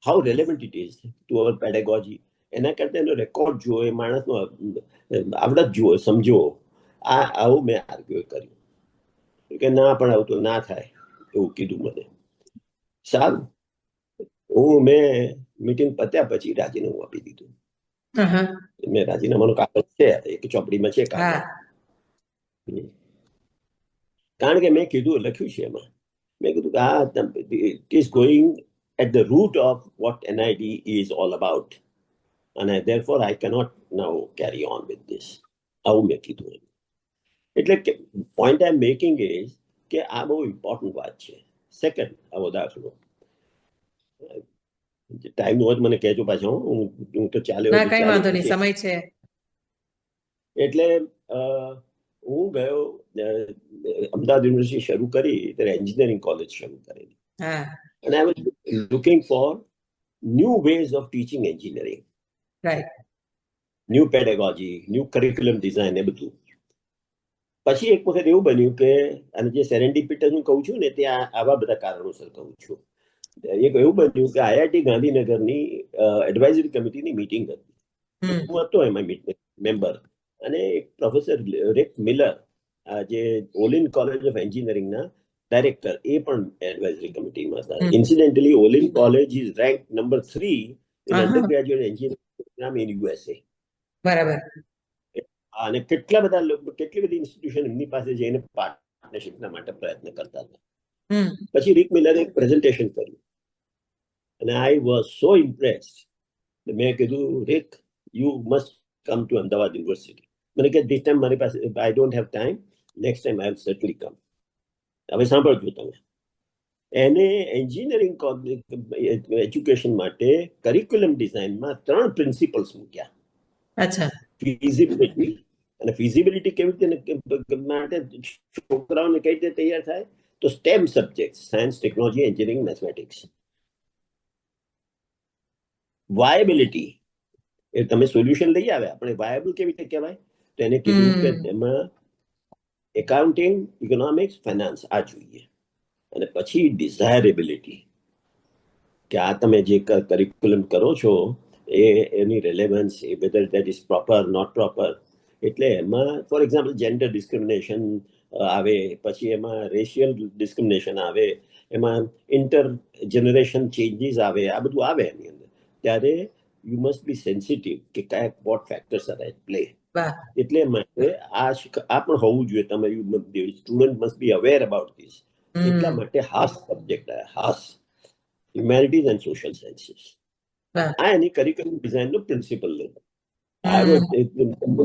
How relevant it is to our pedagogy. એના કરતા એનો રેકોર્ડ જુઓ, એ માણસનો આવડત જુઓ, સમજો. આવું મેં આર્ગ્યુ કર્યું કે ના પણ આવું તો ના થાય, એવું કીધું મને. સારું, મેં મીટિંગ પત્યા પછી રાજીનામું આપી દીધું. મેં રાજીનામાનો કાગળ છે, એક ચોપડીમાં છે કાગળ. કારણ કે મેં કીધું, લખ્યું છે એમાં, મેં કીધું કે it is going at the root of what NID is all about, and therefore I cannot now carry on with this. આવું મેં કીધું. એટલે કે point I M making is કે આ બહુ ઇમ્પોર્ટન્ટ વાત છે. સેકન્ડ, આવો દાખલો, ટાઈમ હોય તો મને કહેજો પાછો, હું તો ચાલ્યો. ના કઈ વાંધો નહીં, સમય છે. એટલે હું ગયો, અમદાવાદ યુનિવર્સિટી શરૂ કરી ત્યારે એન્જિનિયરિંગ કોલેજ શરૂ કરેલી. And I was looking for new ways of teaching engineering. Right. New pedagogy, new curriculum design, એ બધું. પછી એક વખત એવું બન્યું કે, અને જે સેરેન્ડિપિટસ હું કહું છું ને, ત્યાં આવા બધા કારણોસર કહું છું. એક એવું બન્યું કે આઈઆઈટી ગાંધીનગરની એડવાઇઝરી કમિટીની મીટિંગ હતી. હું હતો એમાં મેમ્બર. અને એક પ્રોફેસર રિક મિલર, જે ઓલિન કોલેજ ઓફ એન્જિનિયરિંગના ડાયરેક્ટર, એ પણ એડવાઇઝરી કમિટીમાં હતા. Incidentally Olin college is rank number 3 in undergraduate engineering programme in USA. બરાબર. અને કેટલા બધા લોકો, કેટલી બધી ઇન્સ્ટિટ્યુશન એમની પાસે જઈને પાર્ટનરશિપના માટે પ્રયત્ન કરતા હતા. પછી રિક મિલરે એક પ્રેઝન્ટેશન કર્યું અને આઈ વોઝ સો ઇમ્પ્રેસ્ડ. મેં કીધું, Rick, you must come to Ahmedabad university. મને કે ધીસ ટાઈમ મારી પાસે, I don't have time, next time I will certainly come. હવે સાંભળજો તમે. એને એન્જિનિયરિંગ એજ્યુકેશન માટે કરિક્યુલમ ડિઝાઇનમાં 3 પ્રિન્સિપલ્સ મૂક્યા. અચ્છા. ફિઝિબિલિટી, અને ફિઝિબિલિટી કેવી રીતે માટે છોકરાઓને કઈ રીતે તૈયાર થાય, તો STEM subject, science, technology, engineering, mathematics. Viability, એ તમે સોલ્યુશન લઈ આવે, આપણે વાયબલ કેવી રીતે કહેવાય, તો એને કીધું કે એમાં એકાઉન્ટિંગ, ઇકોનોમિક્સ, ફાઇનાન્સ આ જોઈએ. અને પછી ડિઝાયરેબિલિટી, કે આ તમે જે કરિક્યુલમ કરો છો એની રેલેવન્સ, એ whether that is proper, not proper. એટલે એમાં ફોર એક્ઝામ્પલ જેન્ડર ડિસ્ક્રિમિનેશન આવે, પછી એમાં રેશિયલ ડિસ્ક્રિમિનેશન આવે, એમાં ઇન્ટર જનરેશન ચેન્જીસ આવે, આ બધું આવે એની અંદર. ત્યારે યુ મસ્ટ બી સેન્સિટિવ કે કયા what factors are at play. એટલે માટે આ પણ હોવું જોઈએ. તમે student must be aware about this. એટલા માટે હાસ સબ્જેક્ટ આવ્યા, HASS, humanities and social sciences. આ એની કરિક્યુલમ ડિઝાઇનનો પ્રિન્સિપલ લેવો.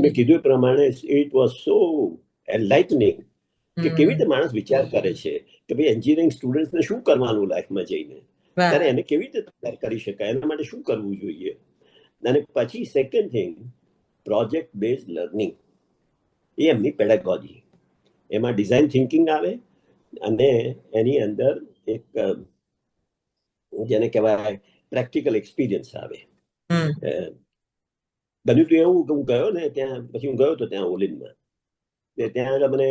મેં કીધું એ પ્રમાણે ઇટ વોઝ સો એનલાઇટનિંગ કે કેવી રીતે માણસ વિચાર કરે છે કે ભાઈ એન્જિનિયરિંગ સ્ટુડન્ટ્સને શું કરવાનું લાઈફમાં જઈને, ત્યારે એને કેવી રીતે તૈયાર કરી શકાય, એના માટે શું કરવું જોઈએ. અને પછી second thing, project based learning, એ એમની પેડાગોજી. એમાં ડિઝાઇન થિંકિંગ આવે અને એની અંદર એક જેને કહેવાય પ્રેક્ટિકલ એક્સપિરિયન્સ આવે. બન્યું તો એવું કે હું ગયો ને ત્યાં, પછી હું ગયો તો ત્યાં ઓલિનમાં, ત્યાં આગળ મને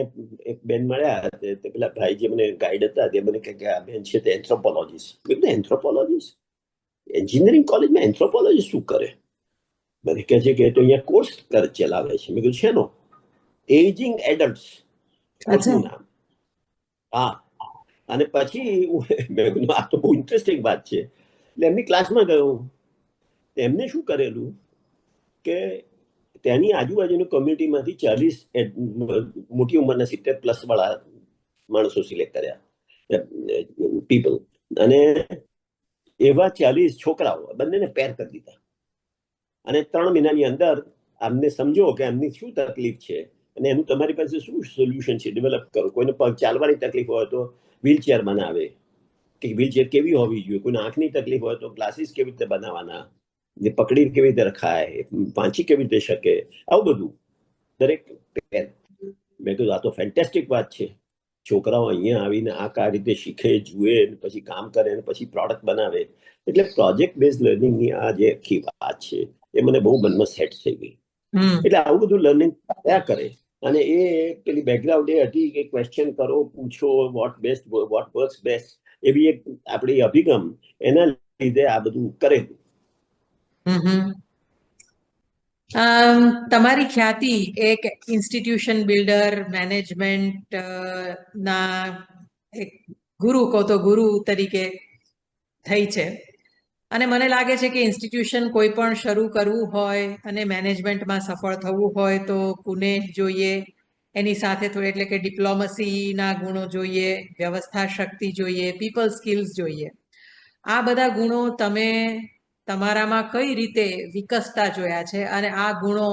એક બેન મળ્યા, પેલા ભાઈ જે મને ગાઈડ હતા, તે મને કે આ બેન છે તે એન્થ્રોપોલોજીસ્ટ. એન્થ્રોપોલોજીસ્ટ એન્જિનિયરિંગ કોલેજમાં એન્થ્રોપોલોજીસ્ટ શું કરે? મને કહે છે કે તો અહીંયા કોર્સ ચલાવે છે. મેં કીધું છે નો, એજિંગ એડલ્ટ્સ કોર્સનું નામ. હા. અને પછી મેં કીધું આ તો બહુ ઇન્ટરેસ્ટિંગ વાત છે. એટલે એમની ક્લાસમાં ગયો. એમને શું કરેલું કે તેની આજુબાજુની કોમ્યુનિટીમાંથી 40 મોટી ઉંમરના 70+ વાળા માણસો સિલેક્ટ કર્યા, પીપલ, અને એવા 40 છોકરાઓ બંનેને પેર કરી દીધા, અને 3 મહિનાની અંદર આમને સમજો કે એમની શું તકલીફ છે અને એનું તમારી પાસે શું સોલ્યુશન છે ડેવલપ કરો. કોઈને પગ ચાલવાની તકલીફ હોય તો વ્હીલચેર બનાવે, કે વ્હીલચેર કેવી હોવી જોઈએ, કોઈને આંખની તકલીફ હોય તો ગ્લાસીસ કેવી રીતે બનાવવાના, ને પકડી કેવી રીતે રખાય, વાંચી કેવી રીતે શકે, આવું બધું દરેક. મેં કીધું આ તો ફેન્ટેસ્ટિક વાત છે. છોકરાઓ અહીંયા આવીને આ રીતે શીખે, જુએ, પછી કામ કરે અને પછી પ્રોડક્ટ બનાવે. એટલે પ્રોજેક્ટ બેઝ લર્નિંગની આ જે આખી વાત છે એ મને બહુ મનમાં સેટ થઈ ગઈ. એટલે આવું બધું લર્નિંગ થયા કરે, અને એ પેલી બેકગ્રાઉન્ડ એ હતી કે ક્વેશ્ચન કરો, પૂછો, વોટ વર્ક્સ બેસ્ટ, એવી એક આપણી અભિગમ, એના લીધે આ બધું કરેલું. તમારી ખ્યાતિ એક ઇન્સ્ટિટ્યુશન બિલ્ડર, મેનેજમેન્ટ ના એક ગુરુ કહો તો ગુરુ તરીકે થઈ છે. અને મને લાગે છે કે ઇન્સ્ટિટ્યુશન કોઈ પણ શરૂ કરવું હોય અને મેનેજમેન્ટમાં સફળ થવું હોય તો પુણે જોઈએ, એની સાથે થોડી એટલે કે ડિપ્લોમસીના ગુણો જોઈએ, વ્યવસ્થા શક્તિ જોઈએ, પીપલ સ્કિલ્સ જોઈએ. આ બધા ગુણો તમે તમારામાં કઈ રીતે વિકસતા જોયા છે, અને આ ગુણો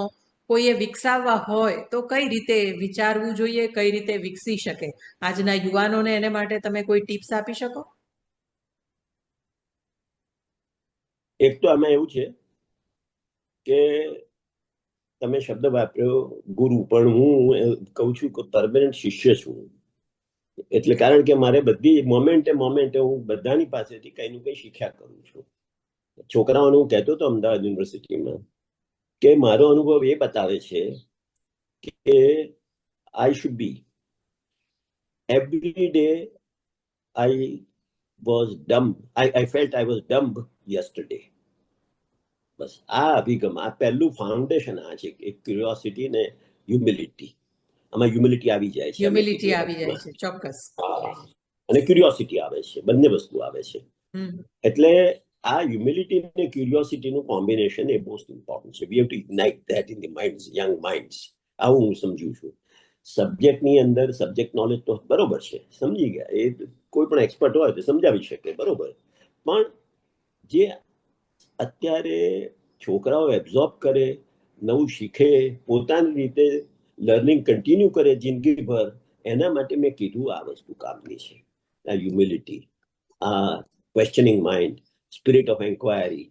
કોઈએ વિકસાવવા હોય તો કઈ રીતે વિચારવું જોઈએ, કઈ રીતે વિકસી શકે? આજના યુવાનોને એને માટે તમે કોઈ ટિપ્સ આપી શકો? એક તો આમાં એવું છે કે તમે શબ્દ વાપર્યો ગુરુ, પણ હું કહું છું કે પરમેનન્ટ શિષ્ય છું. એટલે કારણ કે મારે બધી મોમેન્ટે હું બધાની પાસેથી કઈ નું કઈ શીખ્યા કરું છું. છોકરાઓને હું કહેતો હતો અમદાવાદ યુનિવર્સિટીમાં કે મારો અનુભવ એ બતાવે છે કે I should be every day I was dumb. I felt I was dumb yesterday. બસ આ અભિગમ, આ પહેલું ફાઉન્ડેશન આ છે, એક ક્યુરિયોસિટી ને હ્યુમિલિટી. આમાં હ્યુમિલિટી આવી જાય છે, હ્યુમિલિટી આવી જાય છે, ચોક્કસ, અને ક્યુરિયોસિટી આવે છે, બંને વસ્તુ આવે છે. એટલે આ હ્યુમિલિટી અને ક્યુરિયોસિટીનું કોમ્બિનેશન એ મોસ્ટ ઇમ્પોર્ટન્ટ છે. We have to ignite that in the minds, young minds. આવું હું સમજુ છું. સબ્જેક્ટની અંદર સબ્જેક્ટ નોલેજ તો બરોબર છે, સમજી ગયા, એ કોઈ પણ એક્સપર્ટ હોય તો સમજાવી શકે, બરોબર. પણ જે અત્યારે છોકરાઓ એબ્ઝોર્બ કરે, નવું શીખે, પોતાની રીતે લર્નિંગ કન્ટિન્યુ કરે જિંદગીભર, એના માટે મેં કીધું આ વસ્તુ કામની છે. આ હ્યુમિલિટી, આ questioning mind, spirit of enquiry,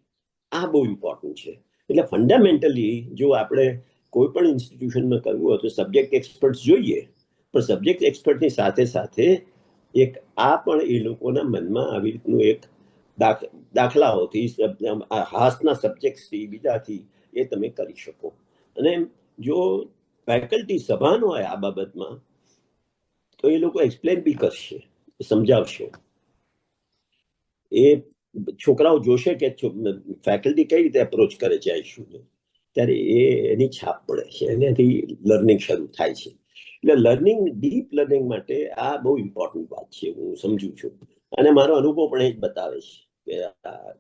આ બહુ ઇમ્પોર્ટન્ટ છે. એટલે ફંડામેન્ટલી જો આપણે કોઈ પણ ઇન્સ્ટિટ્યુશનમાં કરવું હોય તો સબ્જેક્ટ એક્સપર્ટ જોઈએ, પણ સબ્જેક્ટ એક્સપર્ટની સાથે સાથે એક આ પણ એ લોકોના મનમાં આવી રીતનું એક દાખલાઓથી, હાસના સબ્જેક્ટથી, બીજાથી એ તમે કરી શકો. અને જો ફેકલ્ટી સભાન હોય આ બાબતમાં તો એ લોકો એક્સપ્લેન બી કરશે, સમજાવશે. એ છોકરાઓ જોશે કે ફેકલ્ટી કઈ રીતે એપ્રોચ કરે છે આ ઇશ્યુને, ત્યારે એની છાપ પડે છે, એનાથી લર્નિંગ શરૂ થાય છે. એટલે લર્નિંગ, ડીપ લર્નિંગ માટે આ બહુ ઇમ્પોર્ટન્ટ વાત છે, હું સમજુ છું. અને મારો અનુભવ પણ એ જ બતાવે છે કે આ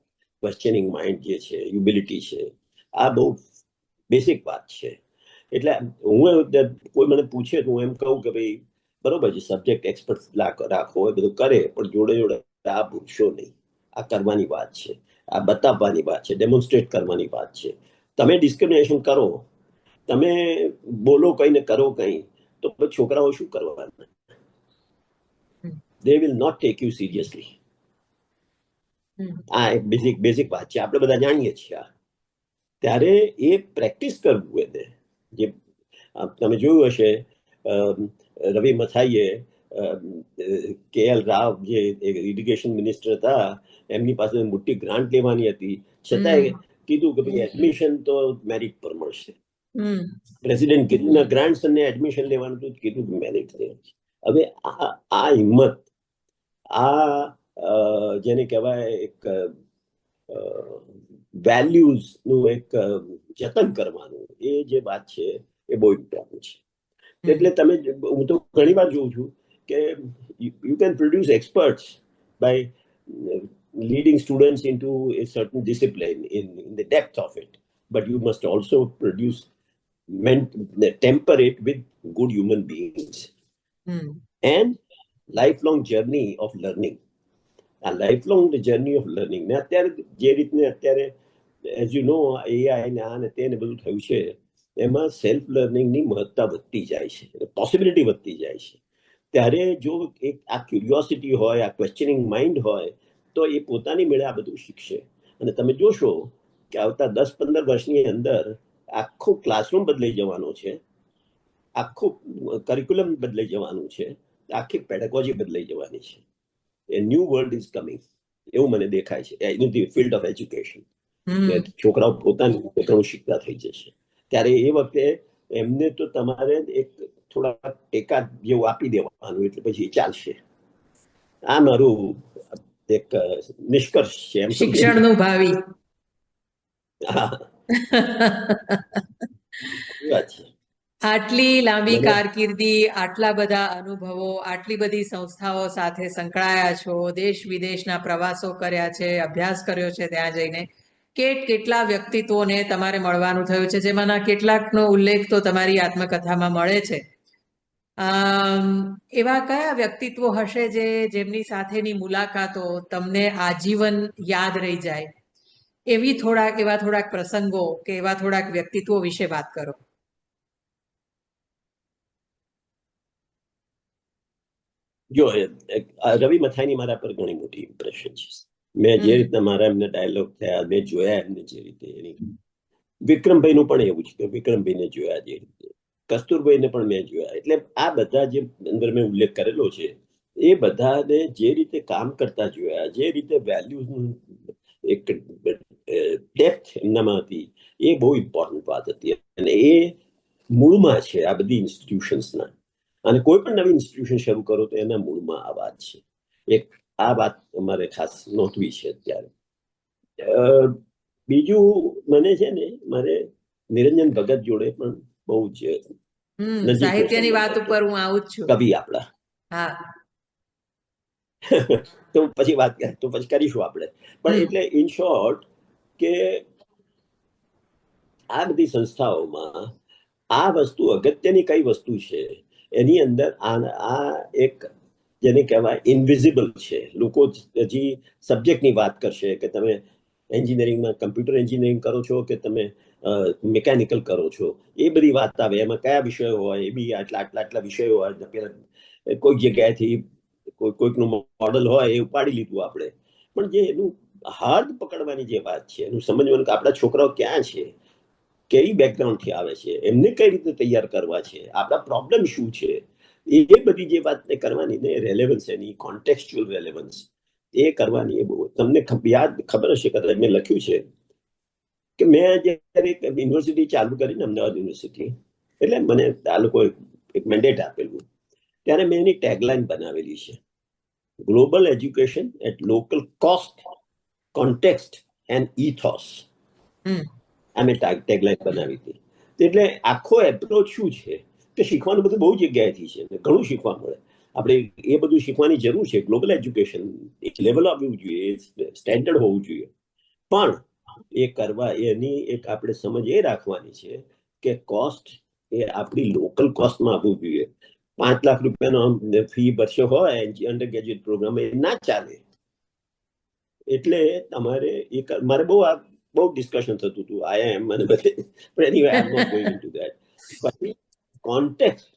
ક્વેશ્ચનિંગ માઇન્ડ જે છે, હ્યુમિલિટી છે, આ બહુ બેસિક વાત છે. એટલે હું કોઈ મને પૂછે તો હું એમ કહું કે ભાઈ બરોબર છે, સબ્જેક્ટ એક્સપર્ટ રાખો, એ બધું કરે, પણ જોડે જોડે આ ભૂલશો નહીં. આ કરવાની વાત છે, આ બતાવવાની વાત છે, ડેમોન્સ્ટ્રેટ કરવાની વાત છે. તમે ડિસ્ક્રિમિનેશન કરો, તમે બોલો કઈ ને કરો કઈ, તો પછી છોકરાઓ શું કરવાના? they will not take you seriously. આ એક બેઝિક વાત છે, આપણે બધા જાણીએ છીએ. ત્યારે એ પ્રેક્ટિસ કરવું એને, જે તમે જોયું હશે રવિ મથાઈએ, KL રાવ જે ઇરિગેશન મિનિસ્ટર હતા, એમની પાસે મોટી ગ્રાન્ટ લેવાની હતી, છતાંય કીધું કે ભાઈ એડમિશન તો મેરિટ પર મળશે. પ્રેસિડેન્ટ કીધું ગ્રાન્ટ્સ અને એડમિશન લેવાનું તો કીધું મેરિટ. હવે આ હિંમત, આ જેને કહેવાય એક વેલ્યુઝનું એક જતન કરવાનું, એ જે વાત છે એ બહુ ઇમ્પોર્ટન્ટ છે. એટલે તમે, હું તો ઘણી વાર જોઉં છું કે you can produce experts by leading students into a certain discipline in the depth of it, but you must also produce temper it with good human beings and lifelong journey of learning. A lifelong journey of learning. ને અત્યારે જે રીતને અત્યારે as you know AI ને આ ને તે ને બધું થયું છે એમાં સેલ્ફ લર્નિંગની મહત્તા વધતી જાય છે, પોસિબિલિટી વધતી જાય છે. ત્યારે જો એક આ ક્યુરિયોસિટી હોય, આ ક્વેશ્ચનિંગ માઇન્ડ હોય તો એ પોતાની મેળે આ બધું શીખશે. અને તમે જોશો કે આવતા 10-15 વર્ષની અંદર આખું ક્લાસરૂમ બદલાઈ જવાનો છે, આખું કરિક્યુલમ બદલાઈ જવાનું છે, આખી પેડાગોજી બદલાઈ જવાની છે. A new world is coming એવું મને દેખાય છે in the field of education. છોકરાઓ પોતાનું શીખતા થઈ જશે. ત્યારે એ વખતે એમને તો તમારે એક થોડા ટેકા જેવું આપી દેવાનું, એટલે પછી ચાલશે. આ મારું એક નિષ્કર્ષ છે. એમ શિક્ષણનું ભાવિ. હા, વાત છે. આટલી લાંબી કારકિર્દી, આટલા બધા અનુભવો, આટલી બધી સંસ્થાઓ સાથે સંકળાયા છો, દેશ વિદેશના પ્રવાસો કર્યા છે, અભ્યાસ કર્યો છે ત્યાં જઈને, કેટલા વ્યક્તિત્વોને તમારે મળવાનું થયું છે, જેમાંના કેટલાકનો ઉલ્લેખ તો તમારી આત્મકથામાં મળે છે. એવા કયા વ્યક્તિત્વો હશે જેમની સાથેની મુલાકાતો તમને આજીવન યાદ રહી જાય? એવા થોડાક પ્રસંગો કે એવા થોડાક વ્યક્તિત્વો વિશે વાત કરો. જો રવિ મથાઈની મારા પર ઘણી મોટી ઇમ્પ્રેશન છે. મેં જે રીતના મારા એમને ડાયલોગ થયા, મેં જોયા એમને જે રીતે, વિક્રમભાઈનું પણ એવું છે કે વિક્રમભાઈને જોયા જે રીતે, કસ્તુરભાઈને પણ મેં જોયા. એટલે આ બધા જે અંદર મેં ઉલ્લેખ કરેલો છે એ બધાને જે રીતે કામ કરતા જોયા, જે રીતે વેલ્યુઝનું એક ડેપ્થ એમનામાં હતી, એ બહુ ઇમ્પોર્ટન્ટ વાત હતી. અને એ મૂળમાં છે આ બધી ઇન્સ્ટિટ્યુશન્સના. અને કોઈ પણ નવી ઇન્સ્ટિટ્યુશન શરૂ કરો તો એના મૂળમાં આ વાત છે. એક આ વાત અમારે ખાસ નોંધવી છે અત્યારે. બીજું મને છે ને, મારે નિરંજન ભગત જોડે પણ બહુ જ સાહિત્યની વાત ઉપર હું આવું જ છું. કવિ આપણા. હા. તો પછી વાત તો પછી કરીશું આપણે. પણ એટલે ઇન શોર્ટ કે આ બધી સંસ્થાઓમાં આ વસ્તુ અગત્યની કઈ વસ્તુ છે એની અંદર આ એક જેને કહેવાય ઇનવિઝિબલ છે. લોકો હજી સબ્જેક્ટની વાત કરશે કે તમે એન્જિનિયરિંગમાં કમ્પ્યુટર એન્જિનિયરિંગ કરો છો કે તમે મિકેનિકલ કરો છો, એ બધી વાત આવે. એમાં કયા વિષયો હોય, એ બી આટલા વિષયો હોય. પેલા કોઈક જગ્યાએથી કોઈકનું મોડલ હોય એ ઉપાડી લીધું આપણે. પણ જે એનું હાર્દ પકડવાની જે વાત છે, એનું સમજવાનું કે આપણા છોકરાઓ ક્યાં છે, કઈ બેકગ્રાઉન્ડથી આવે છે, એમને કઈ રીતે તૈયાર કરવા છે, આપણા પ્રોબ્લેમ શું છે, એ બધી જે વાત કરવાની ને, રેલેવન્સ, એની કોન્ટેક્સ્ચ્યુઅલ રેલેવન્સ એ કરવાની. એ બહુ તમને યાદ ખબર હશે, કદાચ મેં લખ્યું છે કે મેં જયારે યુનિવર્સિટી ચાલુ કરીને, અમદાવાદ યુનિવર્સિટી, એટલે મને આ લોકો એક મેન્ડેટ આપેલું, ત્યારે મેં એની ટેગલાઇન બનાવેલી છે, global education at local cost, context and ethos. અમે ટેગલાઇન બનાવી હતી. એટલે આખો એપ્રોચ શું છે કે શીખવાનું બધું બહુ જગ્યાએથી છે, ઘણું શીખવા મળે. આપણે એ બધું શીખવાની જરૂર છે. ગ્લોબલ એજ્યુકેશન એક લેવલ આવવું જોઈએ, સ્ટેન્ડર્ડ હોવું જોઈએ. પણ એ કરવા એની એક આપણે સમજ એ રાખવાની છે કે કોસ્ટ એ આપણી લોકલ કોસ્ટમાં આવવું જોઈએ. 5 લાખ રૂપિયાનો ફી ભરશો હોય અંડર ગ્રેજ્યુએટ પ્રોગ્રામ, એ ના ચાલે. એટલે તમારે મારે બહુ ડિસ્કશન થતું હતું IIM મને બધે. પણ anyway I am not going into that. પછી કોન્ટેક્સ્ટ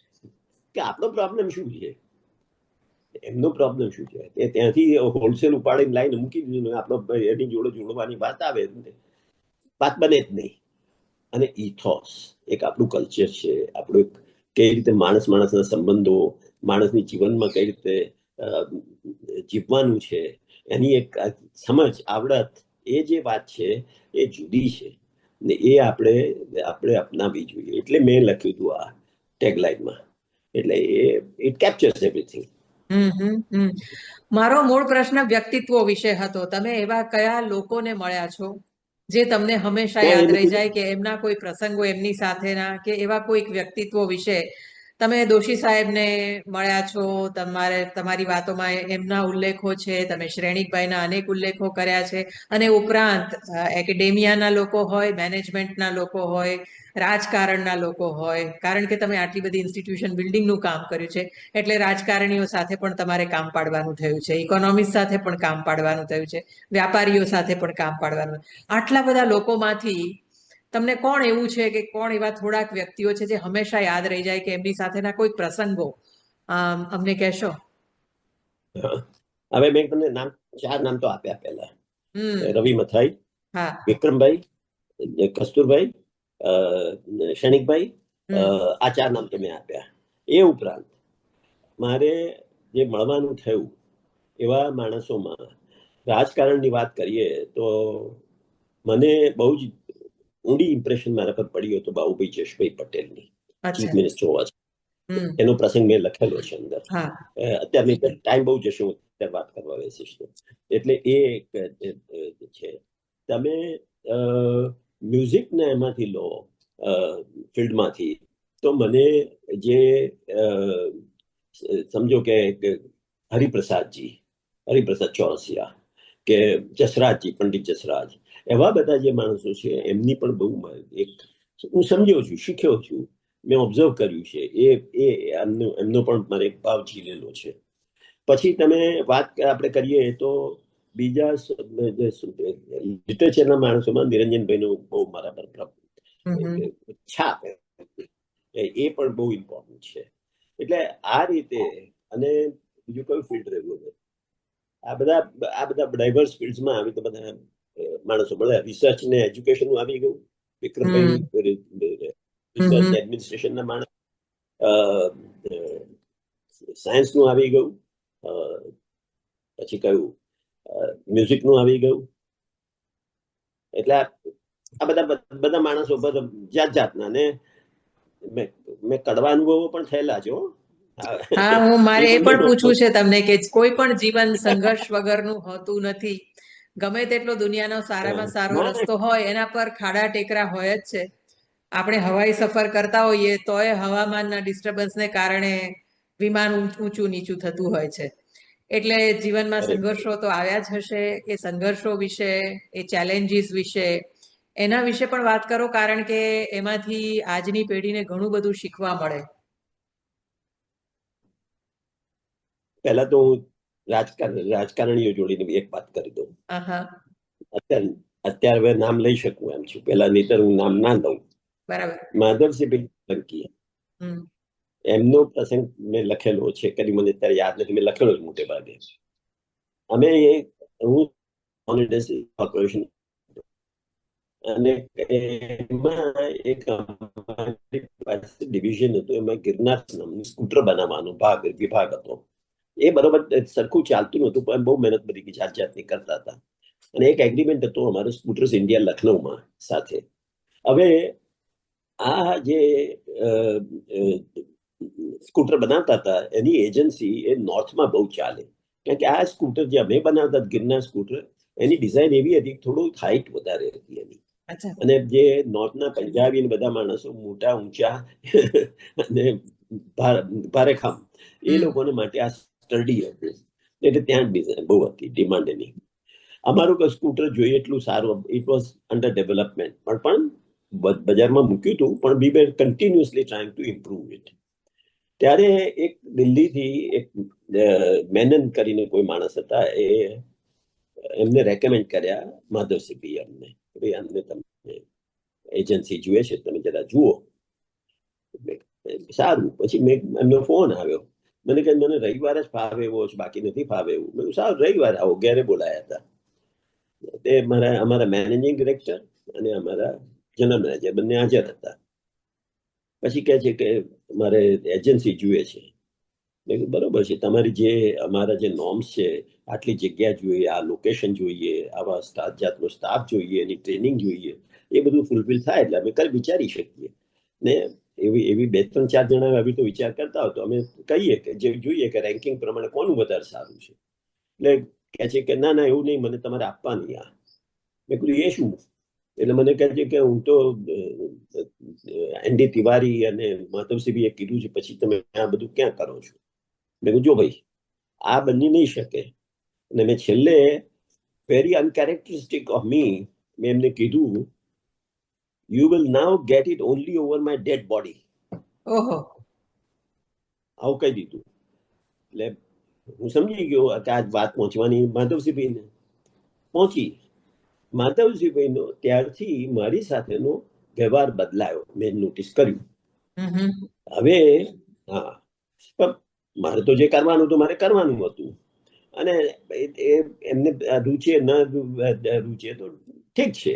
કે આપણો પ્રોબ્લેમ શું છે, એમનો પ્રોબ્લેમ શું છે, એ ત્યાંથી હોલસેલ ઉપાડીને લાઈને મૂકી દીધું. આપણો એની જોડે જોડવાની વાત આવે, વાત બને જ નહીં. અને ઇથોસ એક આપણું કલ્ચર છે, આપણું કઈ રીતે માણસના સંબંધો, માણસની જીવનમાં કઈ રીતે જીવવાનું છે, એની એક સમજ, આવડત, એ જે વાત છે એ જુદી છે ને એ આપણે અપનાવવી જોઈએ. એટલે મેં લખ્યું હતું આ ટેગલાઇનમાં. એટલે ઇટ કેપ્ચર્સ એવરીથિંગ. મારો મૂળ પ્રશ્ન વ્યક્તિત્વો વિશે હતો. તમે એવા કયા લોકોને મળ્યા છો જે તમને હંમેશા યાદ રહી જાય, કે એમના કોઈ પ્રસંગો એમની સાથેના, કે એવા કોઈક વ્યક્તિત્વો વિશે તમે દોશી સાહેબને મળ્યા છો, તમારી વાતોમાં એમના ઉલ્લેખો છે, તમે શ્રેણિકભાઈના અનેક ઉલ્લેખો કર્યા છે, અને ઉપરાંત એકેડેમિયાના લોકો હોય, મેનેજમેન્ટના લોકો હોય, રાજકારણના લોકો હોય, કારણ કે તમે આટલી બધી ઇન્સ્ટિટ્યુશન બિલ્ડિંગનું કામ કર્યું છે, એટલે રાજકારણીઓ સાથે પણ તમારે કામ પાડવાનું થયું છે, ઇકોનોમિસ્ટ સાથે પણ કામ પાડવાનું થયું છે, વ્યાપારીઓ સાથે પણ કામ પાડવાનું. આટલા બધા લોકોમાંથી તમને કોણ એવું છે કે કોણ એવા થોડાક વ્યક્તિઓ છે જે હંમેશા યાદ રહી જાય કે એમની સાથેના કોઈ પ્રસંગો અમને કહેશો? હવે મેં તમને ચાર નામ તો આપ્યા પહેલા. હમ. રવિ મથાઈ, હા. વિક્રમભાઈ, કસ્તુરભાઈ, ક્ષણિકભાઈ, આ ચાર નામ તો મેં આપ્યા. એ ઉપરાંત મારે જે મળવાનું થયું એવા માણસોમાં રાજકારણની વાત કરીએ તો મને બહુ જ ઊંડી ઇમ્પ્રેશન મારા પર પડ્યું હતું બાબુભાઈ જશભાઈ પટેલની, ચીફ મિનિસ્ટર હોવા છે. એનો પ્રસંગ મેં લખેલો છે અંદર. અત્યારે ટાઈમ બહુ જશે, હું અત્યારે વાત કરવા બેસીશ તો. એટલે એ એક છે. તમે મ્યુઝિકને એમાંથી લો, ફિલ્ડમાંથી, તો મને જે સમજો કે હરિપ્રસાદ ચોરસિયા કે જસરાજજી, પંડિત જસરાજ, એવા બધા જે માણસો છે એમની પણ બહુ એક હું સમજ્યો છું, શીખ્યો છું, મેં ઓબ્ઝર્વ કર્યું છે. એમનો પણ મારે એક ભાવ ઝીલેલો છે. પછી તમે વાત આપણે કરીએ તો બીજા લિટરેચરના માણસોમાં નિરંજનભાઈનું બહુ મારા પર છાપ, એ પણ બહુ ઇમ્પોર્ટન્ટ છે. એટલે આ રીતે, અને બીજું કયું ફિલ્ડ રહ્યું, આ બધા ડાયવર્સ ફિલ્ડ્સમાં આવી તો બધા માણસો મળ્યા. રિસર્ચ ને એજ્યુકેશન આવી ગયું, વિક્રમભાઈ રિસર્ચ એડમિનિસ્ટ્રેશનના માણસ, સાયન્સનું આવી ગયું, પછી કયું મ્યુઝિકનું આવી ગયું. એટલે આ બધા માણસો બધા જાત જાતના, ને મેં કડવા અનુભવો પણ થયેલા છે. હા, મારે એ પણ પૂછવું છે તમને કે કોઈ પણ જીવન સંઘર્ષ વગરનું હોતું નથી. ગમે તેટલો દુનિયાનો સારામાં સારો રસ્તો હોય, એના પર ખાડા ટેકરા હોય જ છે. આપણે હવાઈ સફર કરતા હોઈએ તોય હવામાનના ડિસ્ટર્બન્સને કારણે વિમાન ઊંચું નીચું થતું હોય છે. એટલે જીવનમાં સંઘર્ષો તો આવ્યા જ હશે. એ સંઘર્ષો વિશે, એ ચેલેન્જીસ વિશે, એના વિશે પણ વાત કરો, કારણ કે એમાંથી આજની પેઢીને ઘણું બધું શીખવા મળે. પહેલા તો હું રાજકારણીઓ જોડીને એક વાત કરી દઉં. અત્યારે હવે નામ લઈ શકું એમ છું, પેલા નહીતર હું નામ ના લઉં. બરાબર. માધવસિંહ સોલંકી, એમનો પ્રસંગ મેં લખેલો છે, કરી મને અત્યારે યાદ નથી, મેં લખેલો જ મોટે ભાગે. હું કોર્પોરેશન, અને એમાં એક ડિવિઝન હતું, એમાં ગિરનાર નામનું સ્કૂટર બનાવવાનો વિભાગ હતો. એ બરોબર સરખું ચાલતું નહોતું, પણ બહુ મહેનત બધી જાત જાતની કરતા હતા. અને એક એગ્રીમેન્ટ હતો અમારો સ્કૂટર્સ ઇન્ડિયા લખનૌમાં સાથે. હવે આ જે સ્કૂટર બનાવતા હતા એની એજન્સી એ નોર્થમાં બહુ ચાલે, કારણ કે આ સ્કૂટર જે અમે બનાવતા ગિરનાર સ્કૂટર, એની ડિઝાઇન એવી હતી, થોડું હાઇટ વધારે હતી એની. અને જે નોર્થના પંજાબી બધા માણસો મોટા ઊંચા અને ભારેખામ, એ લોકોને માટે આ સ્ટડી હતું. એટલે ત્યાં ડિઝાઇન બહુ હતી, ડિમાન્ડ એની. અમારું સ્કૂટર જોઈએ એટલું સારું, ઇટ વોઝ અંડર ડેવલપમેન્ટ, પણ બજારમાં મૂક્યું હતું, પણ we were continuously trying to improve it. ત્યારે એક દિલ્હીથી એક મેનન કરીને કોઈ માણસ હતા, એમને રેકમેન્ડ કર્યા માધવસિંહ પિયરને, ભાઈ આમને તમને એજન્સી જોઈએ છે, તમે જરા જુઓ. સારું. પછી એમનો ફોન આવ્યો, મને કહે મને રવિવાર જ ફાવે એવો છે, બાકી નથી ફાવે એવું. મેં સારું, રવિવાર આવો. ઘેરે બોલાયા હતા. તે અમારા મેનેજિંગ ડિરેક્ટર અને અમારા જનરલ મેનેજર બંને હાજર હતા. પછી કહે છે કે મારે એજન્સી જુએ છે. મેં કીધું બરોબર છે, તમારી જે અમારા જે નોર્મ્સ છે, આટલી જગ્યા જોઈએ, આ લોકેશન જોઈએ, આવા જાતનો સ્ટાફ જોઈએ, એની ટ્રેનિંગ જોઈએ, એ બધું ફૂલફિલ થાય એટલે અમે વિચારી શકીએ. ને એવી 2-3-4 જણા આવી તો વિચાર કરતા હોય તો અમે કહીએ કે જે જોઈએ કે રેન્કિંગ પ્રમાણે કોનું વધારે સારું છે. એટલે કહે છે કે ના એવું નહીં, મને તમારે આપવાની આ. મેં કીધું એ શું? એટલે મને કહે છે કે હું તો એનડી તિવારી અને માધવસિંહે કીધું છે, પછી તમે આ બધું ક્યાં કરો છો? મેં કીધું જો ભાઈ, આ બની નહીં શકે. અને મેં છેલ્લે વેરી અનકેરેક્ટરિસ્ટિક ઓફ મી મેં એમને કીધું, you will now get it only over my dad body. ઓહો. આવું કહી દીધું. એટલે હું સમજી ગયો કે આ વાત પહોંચવાની માધવસિંહભાઈને પહોંચી. માધવસિંહભાઈનો ત્યારથી મારી સાથેનો વ્યવહાર બદલાયો, મેં નોટિસ કર્યું. હવે હા, પણ મારે તો જે કરવાનું હતું મારે કરવાનું હતું, અને એમને રૂચે ન રૂચે તો ઠીક છે.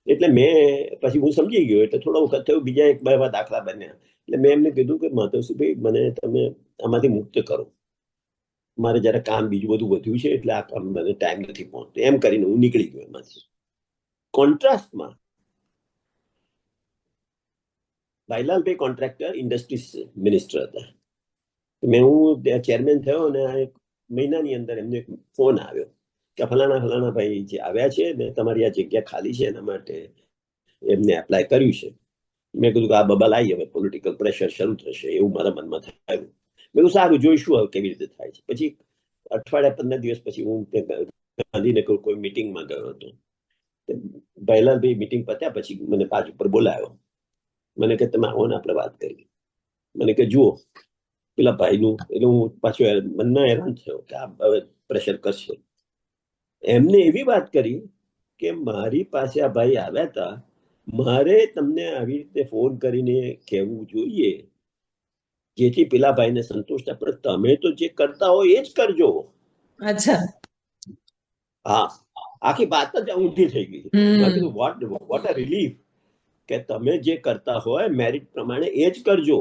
એટલે મેં પછી હું સમજી ગયો, એટલે થોડો વખત થયો, બીજા એક બે દાખલા બન્યા. એટલે મેં એમને કીધું કે માધવસિંહભાઈ, મને તમે આમાંથી મુક્ત કરો, મારે જરા કામ બીજું બધું વધ્યું છે, એટલે આ કામ મને ટાઈમ નથી પહોંચતો. એમ કરીને હું નીકળી ગયો એમાંથી. કોન્ટ્રાસ્ટમાં ભાઈલાલભાઈ કોન્ટ્રાક્ટર ઇન્ડસ્ટ્રીઝ મિનિસ્ટર હતા. હું ચેરમેન થયો અને આ એક મહિનાની અંદર એમને એક ફોન આવ્યો કે ફલાણા ભાઈ જે આવ્યા છે ને, તમારી આ જગ્યા ખાલી છે, એના માટે એમને એપ્લાય કર્યું છે. મેં કીધું કે આ બબલ આવી, હવે પોલિટિકલ પ્રેશર શરૂ થશે એવું મારા મનમાં થયું. મેં કીધું સારું, જોઈશું હવે કેવી રીતે થાય છે. પછી અઠવાડિયા 15 દિવસ પછી હું ગાંધીનગર કોઈ મિટિંગમાં ગયો હતો. ભાઈલાલભાઈ મિટિંગ પત્યા પછી મને પાછ ઉપર બોલાયો. મને કે તમે આવો ને આપણે વાત કરી. મને કે જુઓ પેલા ભાઈનું, એટલે હું પાછો મનમાં હેરાન થયો કે આ હવે પ્રેશર કરશે. એમને એવી વાત કરી કે મારી પાસે આ ભાઈ આવ્યા હતા, મારે તમને આવી રીતે ફોન કરીને કહેવું જોઈએ જેથી પેલા ભાઈને સંતોષ થાય, પણ તમે તો જે કરતા હોય એ જ કરજો. અચ્છા. હા, આખી વાત જ ઊંધી થઈ ગઈ. મેં કીધું વોટ અ રિલીફ કે તમે જે કરતા હોય મેરિટ પ્રમાણે એ જ કરજો,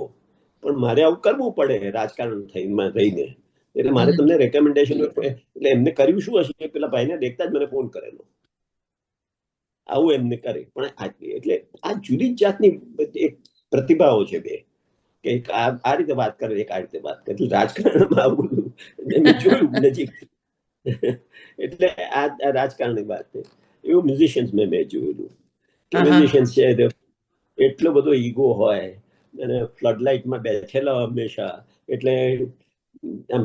પણ મારે આવું કરવું પડે રાજકારણ થઈને રહીને. એટલે મારે તમને રેકમેન્ડેશન, એટલે એમને કર્યું શું હશે, પેલા ભાઈને દેખતા જ મને ફોન કરેલો. આવું એમને કરે. પણ એટલે આ જુદી જાતની એક પ્રતિભાઓ છે બે, કે આ રીતે વાત કરે, એક આ રીતે વાત કરે. રાજકારણમાં આવું મેં જોયું નજીક. એટલે આ રાજકારણની વાત છે. એવું મ્યુઝિશિયન્સ મેં જોયેલું કે મ્યુઝિશિયન્સ છે એટલો બધો ઈગો હોય અને ફ્લડલાઇટમાં બેઠેલા હંમેશા, એટલે આમ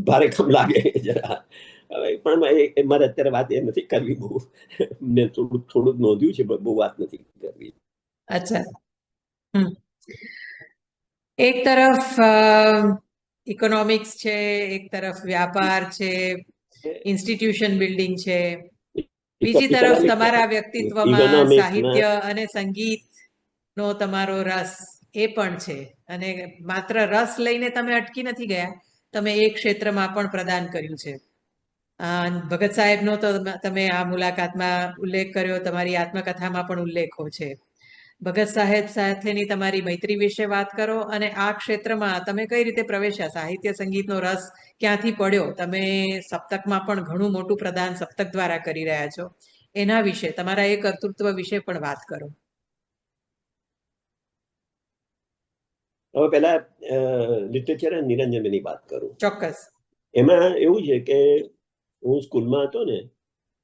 ભારે કમ લાગે જરા. હવે પણ મારે અત્યારે વાત એ નથી કરવી બહુ, મેં થોડું નોંધ્યું છે, બહુ વાત નથી કરવી. અચ્છા. એક તરફ ઇકોનોમિક્સ છે, એક તરફ વ્યાપાર છે, ઇન્સ્ટિટ્યુશન બિલ્ડિંગ છે, બીજી તરફ તમારા વ્યક્તિત્વમાં સાહિત્ય અને સંગીતનો તમારો રસ એ પણ છે. અને માત્ર રસ લઈને તમે અટકી નથી ગયા, તમે એ ક્ષેત્રમાં પણ પ્રદાન કર્યું છે. ભગત સાહેબનો તો તમે આ મુલાકાતમાં ઉલ્લેખ કર્યો, તમારી આત્મકથામાં પણ ઉલ્લેખો છે. ભગત સાહેબ સાથેની તમારી મૈત્રી વિશે વાત કરો, અને આ ક્ષેત્રમાં તમે કઈ રીતે પ્રવેશ્યા, સાહિત્ય સંગીતનો રસ ક્યાંથી પડ્યો, તમે સપ્તકમાં પણ ઘણું મોટું પ્રદાન સપ્તક દ્વારા કરી રહ્યા છો, એના વિશે, તમારા એ કર્તૃત્વ વિશે પણ વાત કરો. હવે પહેલા લિટરેચર અને નિરંજનની વાત કરું. ચોક્કસ. એમાં એવું છે કે હું સ્કૂલમાં હતો ને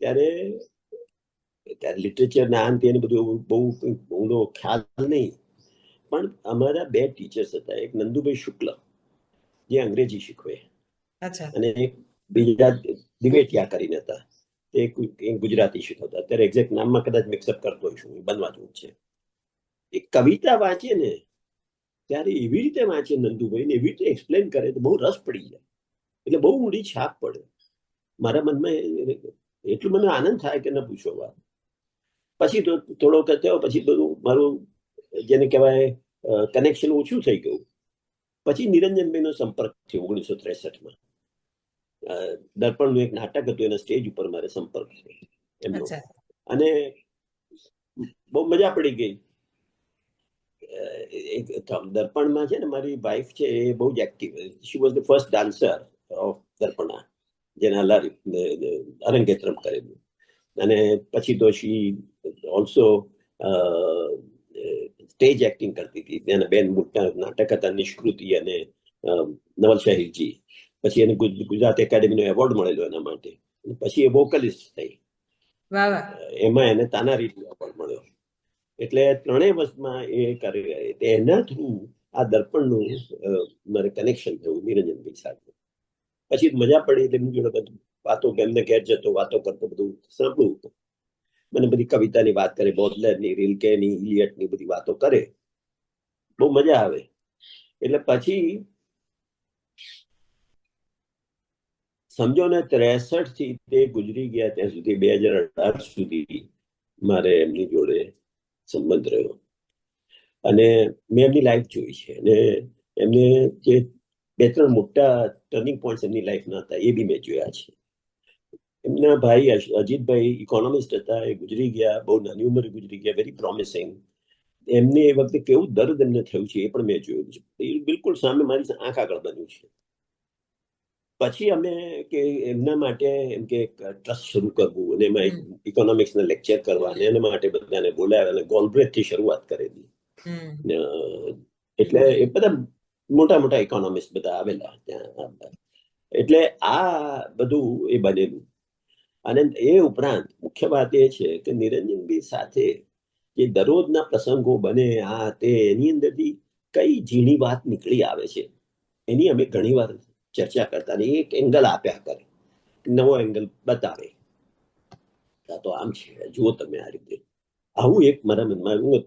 ત્યારે લિટરેચર ના અંતે બધું બહુ ઊંડો ખ્યાલ નહીં, પણ અમારા બે ટીચર્સ હતા. એક નંદુભાઈ શુક્લ જે અંગ્રેજી શીખવે, અને એક બીજા દિવેટિયા કરીને હતા, તે ગુજરાતી શીખવતા. અત્યારે એક્ઝેક્ટ નામમાં કદાચ મિક્સઅપ કરતો હોઈશું, બનવા જેવું છે. એ કવિતા વાંચે ને ત્યારે એવી રીતે વાંચે નંદુભાઈ ને, એવી રીતે એક્સપ્લેન કરે તો બહુ રસ પડી જાય, એટલે બહુ ઊંડી છાપ પડે મારા મનમાં. એટલું મને આનંદ થાય કે ન પૂછો વાત. પછી તો થોડો વખત થયો પછી બધું મારું જેને કહેવાય કનેક્શન ઓછું થઈ ગયું. પછી નિરંજનભાઈનો સંપર્ક થયો 1963માં. દર્પણનું એક નાટક હતું, એના સ્ટેજ ઉપર મારે સંપર્ક થયો એમનો, અને બહુ મજા પડી ગઈ. દર્પણમાં છે ને મારી વાઇફ છે, એ બહુ જ active. She was the first dancer of Darpana, જેના અરંગેત્રમ કરેલું. અને પછી તો શી ઓલ્સો સ્ટેજ એક્ટિંગ કરતી હતી. તેના બેન મોટા નાટક હતા, નિષ્કૃતિ અને નવલ શહીરજી. પછી એને ગુજરાત એકેડેમીનો એવોર્ડ મળેલો એના માટે. પછી એ વોકલિસ્ટ થઈ. એમાં એને તાનારી પણ મળ્યો. એટલે ત્રણેય વર્ષમાં એ કાર્ય એના થ્રુ આ દર્પણનું મારે કનેક્શન થયું નિરંજનભાઈ સાથે. પછી મજા પડી એટલે એમની જોડે બધું વાતો, એમને ઘેર જતો વાતો કરતો બધું સાંભળવું. મને બધી કવિતાની વાત કરે, બોડલેરની, રિલ્કેની, ઇલિયટની બધી વાતો કરે, બહુ મજા આવે. એટલે પછી સમજો ને 63 થી તે ગુજરી ગયા ત્યાં સુધી 2018 સુધી મારે એમની જોડે સંબંધ રહ્યો. અને મેં એમની લાઈફ જોઈ છે અને એમને જે 2-3 મોટા ટર્નિંગ પોઈન્ટ એમની લાઈફના હતા એ બી મેં જોયા છે. એમના ભાઈ અજીતભાઈ ઇકોનોમિસ્ટ હતા, એ ગુજરી ગયા, બહુ નાની ઉંમરે ગુજરી ગયા, વેરી પ્રોમિસિંગ. એમને એ વખતે કેવું દર્દ એમને થયું છે એ પણ મેં જોયું છે. એ બિલકુલ સામે મારી આંખ આગળ બન્યું છે. પછી અમે કે એમના માટે એમ કે ટ્રસ્ટ શરૂ કરવું અને એમાં ઇકોનોમિક્સના લેક્ચર કરવા અને એના માટે બધાને બોલાવ્યા અને ગોલ્ડબ્રેથથી શરૂઆત કરેલી. એટલે એ બધા મોટા મોટા ઇકોનોમિસ્ટ બધા આવેલા ત્યાં. એટલે આ બધું એ બનેલું. અને એ ઉપરાંત મુખ્ય વાત એ છે કે નિરંજનભાઈ સાથે જે દરરોજના પ્રસંગો બને આ તે એની અંદરથી કઈ ઝીણી વાત નીકળી આવે છે એની અમે ઘણી વાર ચર્ચા કરતા ને એક એંગલ આપ્યા કરે, નવો એંગલ બતાવે, તો આમ છે જુઓ તમે આ રીતે. આવું એક મારા મનમાં, હું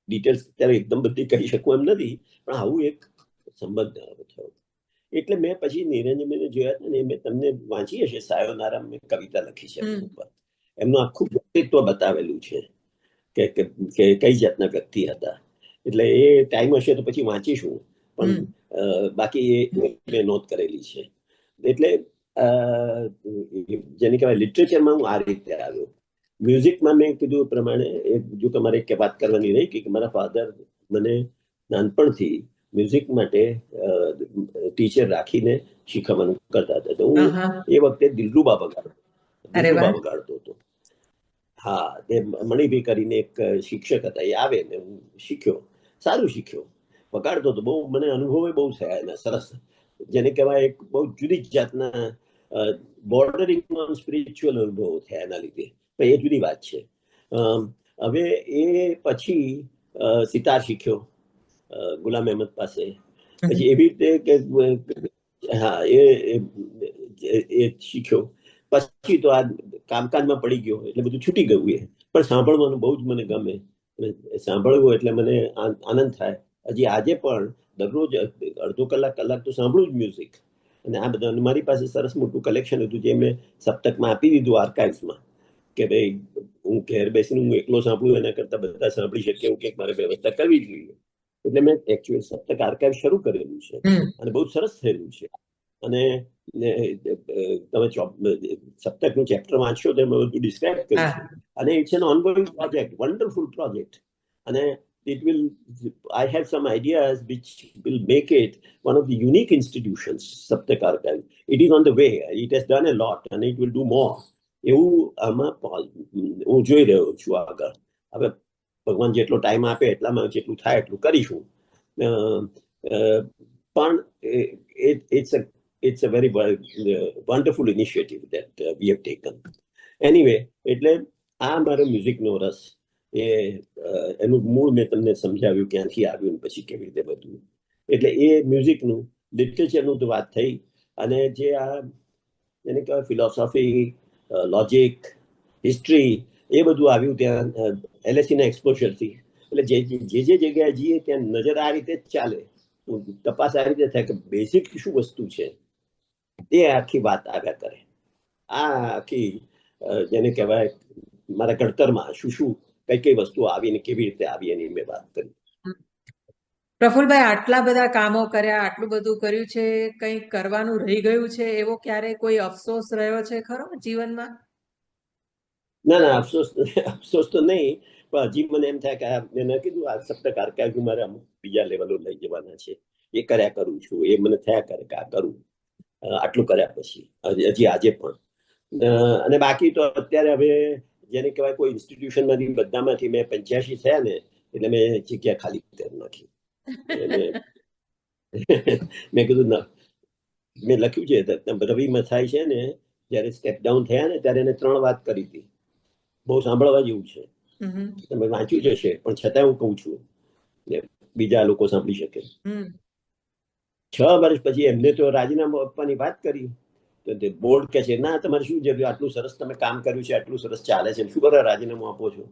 ડિટેલ્સ અત્યારે એકદમ બધી કહી શકું એમ નથી, પણ આવું એક સંબંધ થયો. એટલે મેં પછી નિરંજનભાઈને જોયા હતા ને, મેં તમને વાંચી હશે સાયોનારા, મેં કવિતા લખી છે એમના ઉપર. એમનું આખું વ્યક્તિત્વ બતાવેલું છે કે કઈ જાતના વ્યક્તિ હતા. એટલે એ ટાઈમ હશે તો પછી વાંચીશું, પણ બાકી એ મેં નોંધ કરેલી છે. એટલે જેને કહેવાય લિટરેચરમાં હું આ રીતે આવ્યો. મ્યુઝિકમાં મેં કીધું પ્રમાણે જો તમારે એક વાત કરવાની રહી કે મારા ફાધર મને નાનપણથી મ્યુઝિક માટે ટીચર રાખીને શીખવવાનું કરતા હતા. તો હું એ વખતે દિલરુબા વગાડતો હતો. હા, તે મણિભાઈ કરીને એક શિક્ષક હતા, એ આવે ને હું શીખ્યો, સારું શીખ્યો, વગાડતો હતો. બહુ મને અનુભવ બહુ થયા એના સરસ, જેને કહેવાય એક બહુ જુદી જાતના બોર્ડરિંગ સ્પિરિચ્યુઅલ અનુભવો થયા એના લીધે. પણ એ જુદી વાત છે. હવે એ પછી સિતાર શીખ્યો ગુલામ અહેમદ પાસે. પછી એવી રીતે કે હા એ શીખ્યો. પછી તો આ કામકાજમાં પડી ગયો એટલે બધું છૂટી ગયું. એ પણ સાંભળવાનું બહુ જ મને ગમે, સાંભળવું એટલે મને આનંદ થાય. હજી આજે પણ દરરોજ અડધો કલાક તો સાંભળું જ મ્યુઝિક. અને આ બધા મારી પાસે સરસ મોટું કલેક્શન હતું જે મેં સપ્તકમાં આપી દીધું આર્કાઇવ્સમાં, કે ભાઈ હું ઘેર બેસીને હું એકલો સાંભળું એના કરતા બધા સાંભળી શકે એવું કંઈક મારે વ્યવસ્થા કરવી જોઈએ. એટલે મેં એકચ્યુઅલ સપ્તક આર્કાઇવ શરૂ કરેલું છે અને બહુ સરસ થયેલું છે. અને તમે સપ્તકનું ચેપ્ટર વાંચશો તો એમાં બધું ડિસ્ક્રાઇબ કર્યું છે. અને it's an ongoing project, wonderful project. અને it will, I have some ideas which will make it one of the unique institutions, Saptak Archive. It is on the way, it has done a lot and it will do more. એવું આમાં હું જોઈ રહ્યો છું આગળ. હવે ભગવાન જેટલો ટાઈમ આપે એટલામાં જેટલું થાય એટલું કરીશું. પણ it's a very wonderful initiative that we have taken. Anyway, એટલે આ મારો મ્યુઝિકનો રસ એનું મૂળ મેં તમને સમજાવ્યું ક્યાંથી આવ્યું પછી કેવી રીતે બધું. એટલે એ મ્યુઝિકનું, લિટરેચરનું તો વાત થઈ. અને જે આ એને કહેવાય ફિલોસોફી, લોજિક, હિસ્ટ્રી, એ બધું આવ્યું ત્યાં LSE ના એક્સપોઝરથી. એટલે જે જગ્યાએ જઈએ ત્યાં નજર આ રીતે જ ચાલે, તપાસ આ રીતે થાય કે બેઝિક શું વસ્તુ છે, એ આખી વાત આવ્યા કરે. આ આખી જેને કહેવાય મારા ઘડતરમાં શું કઈ વસ્તુ આવી ને કેવી રીતે આવી એની મેં વાત કરી. પ્રફુલભાઈ, આટલા બધા કામો કર્યા, આટલું બધું કર્યું છે, કંઈક કરવાનું રહી ગયું છે એવો ક્યારે કોઈ અફસોસ રહ્યો છે ખરો જીવનમાં? ના, અફસોસ તો નહીં, પણ હજી મને એમ થાય કે મેં કીધું આ સપ્તક આર્કાઇવ મારે અમુક બીજા લેવલો લઈ જવાના છે, એ કર્યા કરું છું. એ મને થયા કરે કે આ કરું, આટલું કર્યા પછી હજી આજે પણ. અને બાકી તો અત્યારે હવે જેને કહેવાય કોઈ ઇન્સ્ટિટ્યુશનમાંથી બધામાંથી મેં 85 થયા ને એટલે મેં જગ્યા ખાલી કરી નાખી. મેં કીધું ના, મેં લખ્યું છે રવિ મથાઈ છે ને, જયારે સ્ટેપ ડાઉન થયા ને ત્યારે એને 3 વાત કરી હતી બહુ સાંભળવા જેવું છે. હમ તમે વાંચ્યું જ હશે, પણ છતાં હું કહું છું ને બીજા લોકો સાંભળી શકે. હમ 6 વર્ષ પછી એમને તો રાજીનામું આપવાની વાત કરી, તો તે બોર્ડ કે છે ના, તમારે શું જરૂર, આટલું સરસ તમે કામ કર્યું છે, આટલું સરસ ચાલે છે, શું કરવા રાજીનામું આપો છો?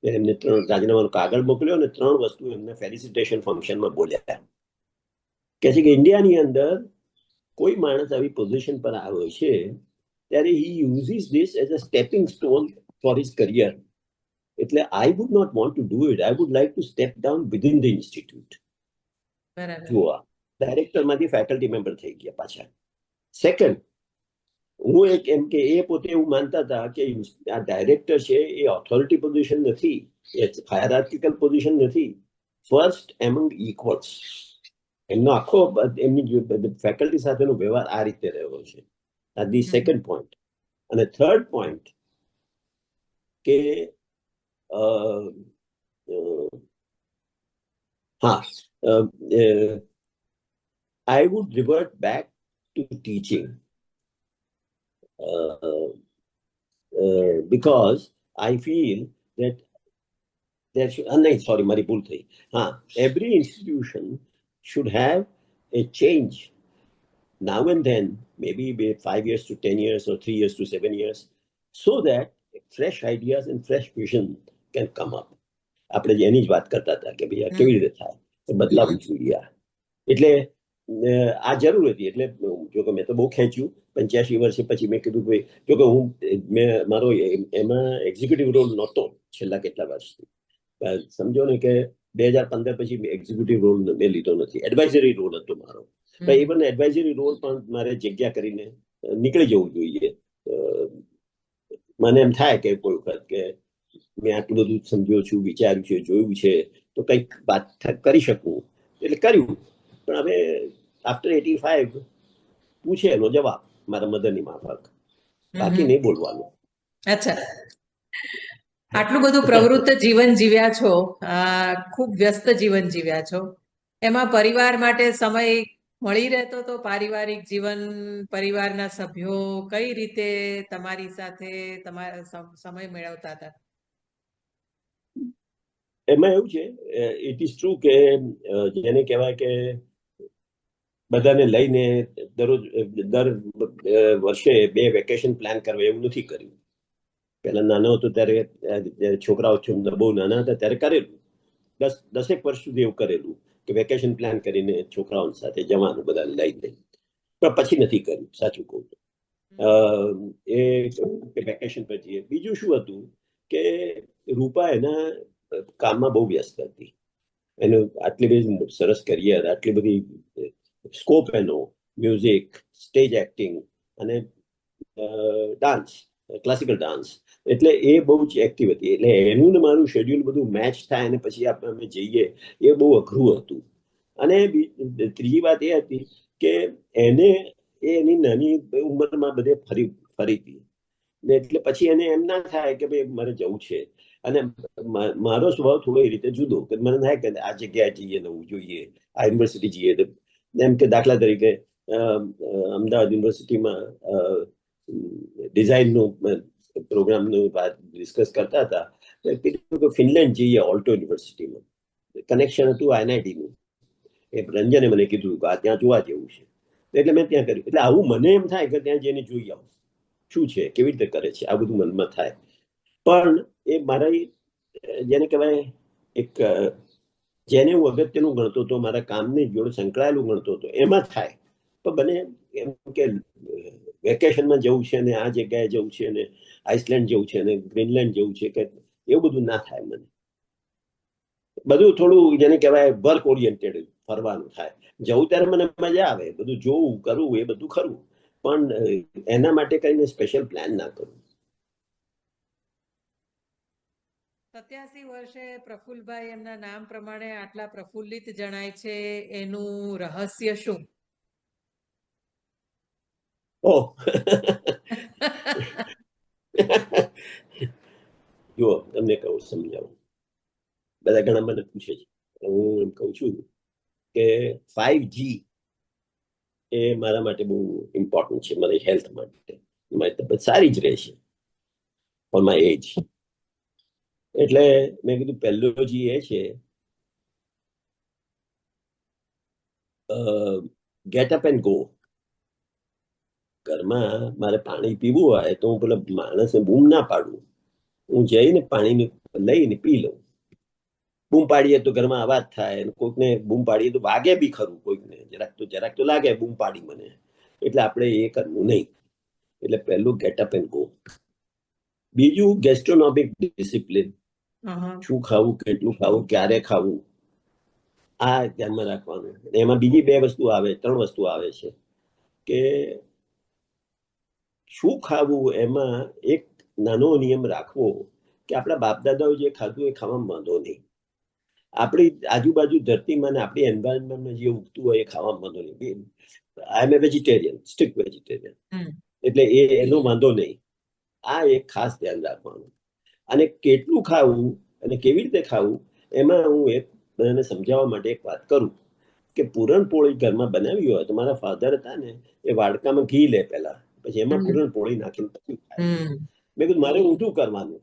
એમને 3 રાજીનામાનો કાગળ મોકલ્યો અને 3 વસ્તુ એમને ફેલિસિટેશન ફંક્શનમાં બોલ્યા કે છે કે ઇન્ડિયાની અંદર કોઈ માણસ આવી પોઝિશન પર આવ્યો છે ત્યારે he uses this as a stepping stone for his career. એટલે I would not want to do it. I would like to step down within the institute. બરાબર. જુઓ, ડાયરેક્ટરમાંથી ફેકલ્ટી મેમ્બર થઈ ગયા પાછા. સેકન્ડ, હું એક એમ કે એ પોતે એવું માનતા હતા કે આ ડાયરેક્ટર છે એ ઓથોરિટી પોઝિશન નથી, એ હાયરાર્કિકલ પોઝિશન નથી, ફર્સ્ટ એમંગ ઇક્વલ્સ. એમનો આખો એમની ફેકલ્ટી સાથેનો વ્યવહાર આ રીતે રહ્યો છે. આ ધી સેકન્ડ પોઈન્ટ. અને થર્ડ પોઈન્ટ કે હા, I would revert back to teaching because I feel that there should, sorry, મારી ભૂલ થઈ. હા, every institution should have a change now and then, maybe 5 years to 10 years or 3 years to 7 years, so that fresh ideas and fresh vision can come up. આપણે એની જ વાત કરતા હતા કે ભાઈ આ કેવી રીતે થાય, બદલાવું જોઈએ. એટલે આ જરૂર હતી. એટલે જો કે મેં તો બહુ ખેંચ્યું. 85 વર્ષે પછી મેં કીધું ભાઈ, જો કે મેં મારો એમાં એક્ઝિક્યુટિવ રોલ નહોતો છેલ્લા કેટલા વર્ષથી. સમજો ને કે 2015 પછી એક્ઝિક્યુટિવ રોલ મેં લીધો નથી, એડવાઇઝરી રોલ હતો મારો. ઇવન એડવાઇઝરી રોલ પણ મારે જગ્યા કરીને નીકળી જવું જોઈએ. મને એમ થાય કે કોઈ વખત કે મેં આટલું બધું સમજ્યો છું, વિચાર્યું છે, જોયું છે, તો કંઈક વાત કરી શકું, એટલે કર્યું. પણ હવે આફ્ટર 85 પૂછે એનો જવાબ મારા મદરની માફક, બાકી નહીં બોલવાનું. અચ્છા, આટલું બધું પ્રવૃત્ત જીવન જીવ્યા છો, ખૂબ વ્યસ્ત જીવન જીવ્યા છો, એમાં પરિવાર માટે સમય મળી રહેતો તો? પારિવારિક જીવન, પરિવારના સભ્યો કઈ રીતે તમારી સાથે તમારા સમય મેળવતા હતા? એમાં એવું છે, ઇટ ઇઝ ટ્રુ કે જેને કહેવાય કે બધાને લઈને દરરોજ દર વર્ષે 2 વેકેશન પ્લાન કરવા એવું નથી કર્યું. પહેલા નાનો હતો ત્યારે છોકરાઓ બહુ નાના હતા ત્યારે કરેલું. 10 વર્ષ સુધી એવું કરેલું કે વેકેશન પ્લાન કરીને છોકરાઓ સાથે જવાનું બધાને લઈને, પણ પછી નથી કર્યું, સાચું કહું તો. એ વેકેશન પર જઈએ. બીજું શું હતું કે રૂપા એના કામમાં બહુ વ્યસ્ત હતી. એનું આટલી બધી સરસ કરિયર, આટલી બધી સ્કોપ એનો, મ્યુઝિક, સ્ટેજ એક્ટિંગ અને ડાન્સ, ક્લાસિકલ ડાન્સ, એટલે એ બહુ જ એક્ટિવ હતી. એટલે એનું ને મારું શેડ્યુલ બધું મેચ થાય અને પછી અમે જઈએ, એ બહુ અઘરું હતું. અને ત્રીજી વાત એ હતી કે એને એની નાની ઉંમરમાં બધે ફરી હતી, એટલે પછી એને એમ ના થાય કે ભાઈ મારે જવું છે. અને મારો સ્વભાવ થોડો એ રીતે જુદો, કે મને થાય કે આ જગ્યાએ જઈએ, નવું જોઈએ, આ યુનિવર્સિટી જઈએ. એમ કે દાખલા તરીકે અમદાવાદ યુનિવર્સિટીમાં ડિઝાઇનનું પ્રોગ્રામનું વાત ડિસ્કસ કરતા હતા, ફિનલેન્ડ જઈએ, ઓલ્ટો યુનિવર્સિટીમાં કનેક્શન હતું આઈઆઈટીનું. એ રંજને મને કીધું કે આ ત્યાં જોવા જેવું છે, એટલે મેં ત્યાં કર્યું. એટલે આવું મને એમ થાય કે ત્યાં જઈને જોઈ આવું શું છે, કેવી રીતે કરે છે, આ બધું મનમાં થાય. પણ એ મારા જેને કહેવાય એક જેને હું અગત્યનું ગણતો હતો, મારા કામની જોડે સંકળાયેલું ગણતો હતો, એમાં થાય. પણ બને એમ કે વેકેશનમાં જવું છે ને આ જગ્યાએ જવું છે ને આઇસલેન્ડ જવું છે ને ગ્રીનલેન્ડ જવું છે, કે એવું બધું ના થાય. મને બધું થોડું જેને કહેવાય વર્ક ઓરિએન્ટેડ ફરવાનું થાય. જવું ત્યારે મને મજા આવે, બધું જોવું કરવું એ બધું ખરું, પણ એના માટે કઈને સ્પેશિયલ પ્લાન ના કરું. 87 વર્ષે પ્રફુલ્લભાઈ એમના નામ પ્રમાણે આટલા પ્રફુલ્લિત જણાય છે, એનું રહસ્ય શું? ઓહ જુઓ, તમને કહું, સમજાવું. બધા ઘણા મને પૂછે છે, હું એમ કહું છું કે 5G એ મારા માટે બહુ ઇમ્પોર્ટન્ટ છે, મારી હેલ્થ માટે. મારી તબિયત સારી જ રહેશે. For my age. એટલે મેં કીધું પહેલું જે એ છે ગેટ અપ એન્ડ ગો. ઘરમાં મારે પાણી પીવું હોય તો હું પેલા માણસને બૂમ ના પાડું, હું જઈને પાણી લઈને પી લઉં. બૂમ પાડીએ તો ઘરમાં અવાજ થાય, કોઈકને બૂમ પાડીએ તો વાગે બી ખરું, કોઈકને જરાક તો લાગે બૂમ પાડી મને, એટલે આપણે એ કરવું નહીં. એટલે પહેલું ગેટ અપ એન્ડ ગો. બીજું ગેસ્ટ્રોનોમિક ડિસિપ્લિન. શું ખાવું, કેટલું ખાવું, ક્યારે ખાવું, આ ધ્યાનમાં રાખવાનું. એમાં બીજી 2 વસ્તુ આવે, 3 વસ્તુ આવે છે કે શું ખાવું. એમાં એક નાનો નિયમ રાખવો કે આપણા બાપ દાદાઓ જે ખાધું એ ખાવામાં વાંધો નહીં. આપણી આજુબાજુ ધરતીમાં ને આપણી એન્વાયરમેન્ટમાં જે ઉગતું હોય એ ખાવામાં વાંધો નહીં. આઈ એમ એ વેજીટેરિયન, સ્ટ્રિક્ટ વેજીટેરિયન, એટલે એનો વાંધો નહીં. આ એક ખાસ ધ્યાન રાખવાનું. અને કેટલું ખાવું અને કેવી રીતે ખાવું, એમાં હું એક બધાને સમજાવવા માટે એક વાત કરું કે પૂરણપોળી ઘરમાં બનાવી હોય તો મારા ફાધર હતા ને, એ વાડકામાં ઘી લે પહેલા, પછી એમાં પૂરણપોળી નાખીને પછી ખાય. મેં કીધું મારે ઊંધું કરવાનું,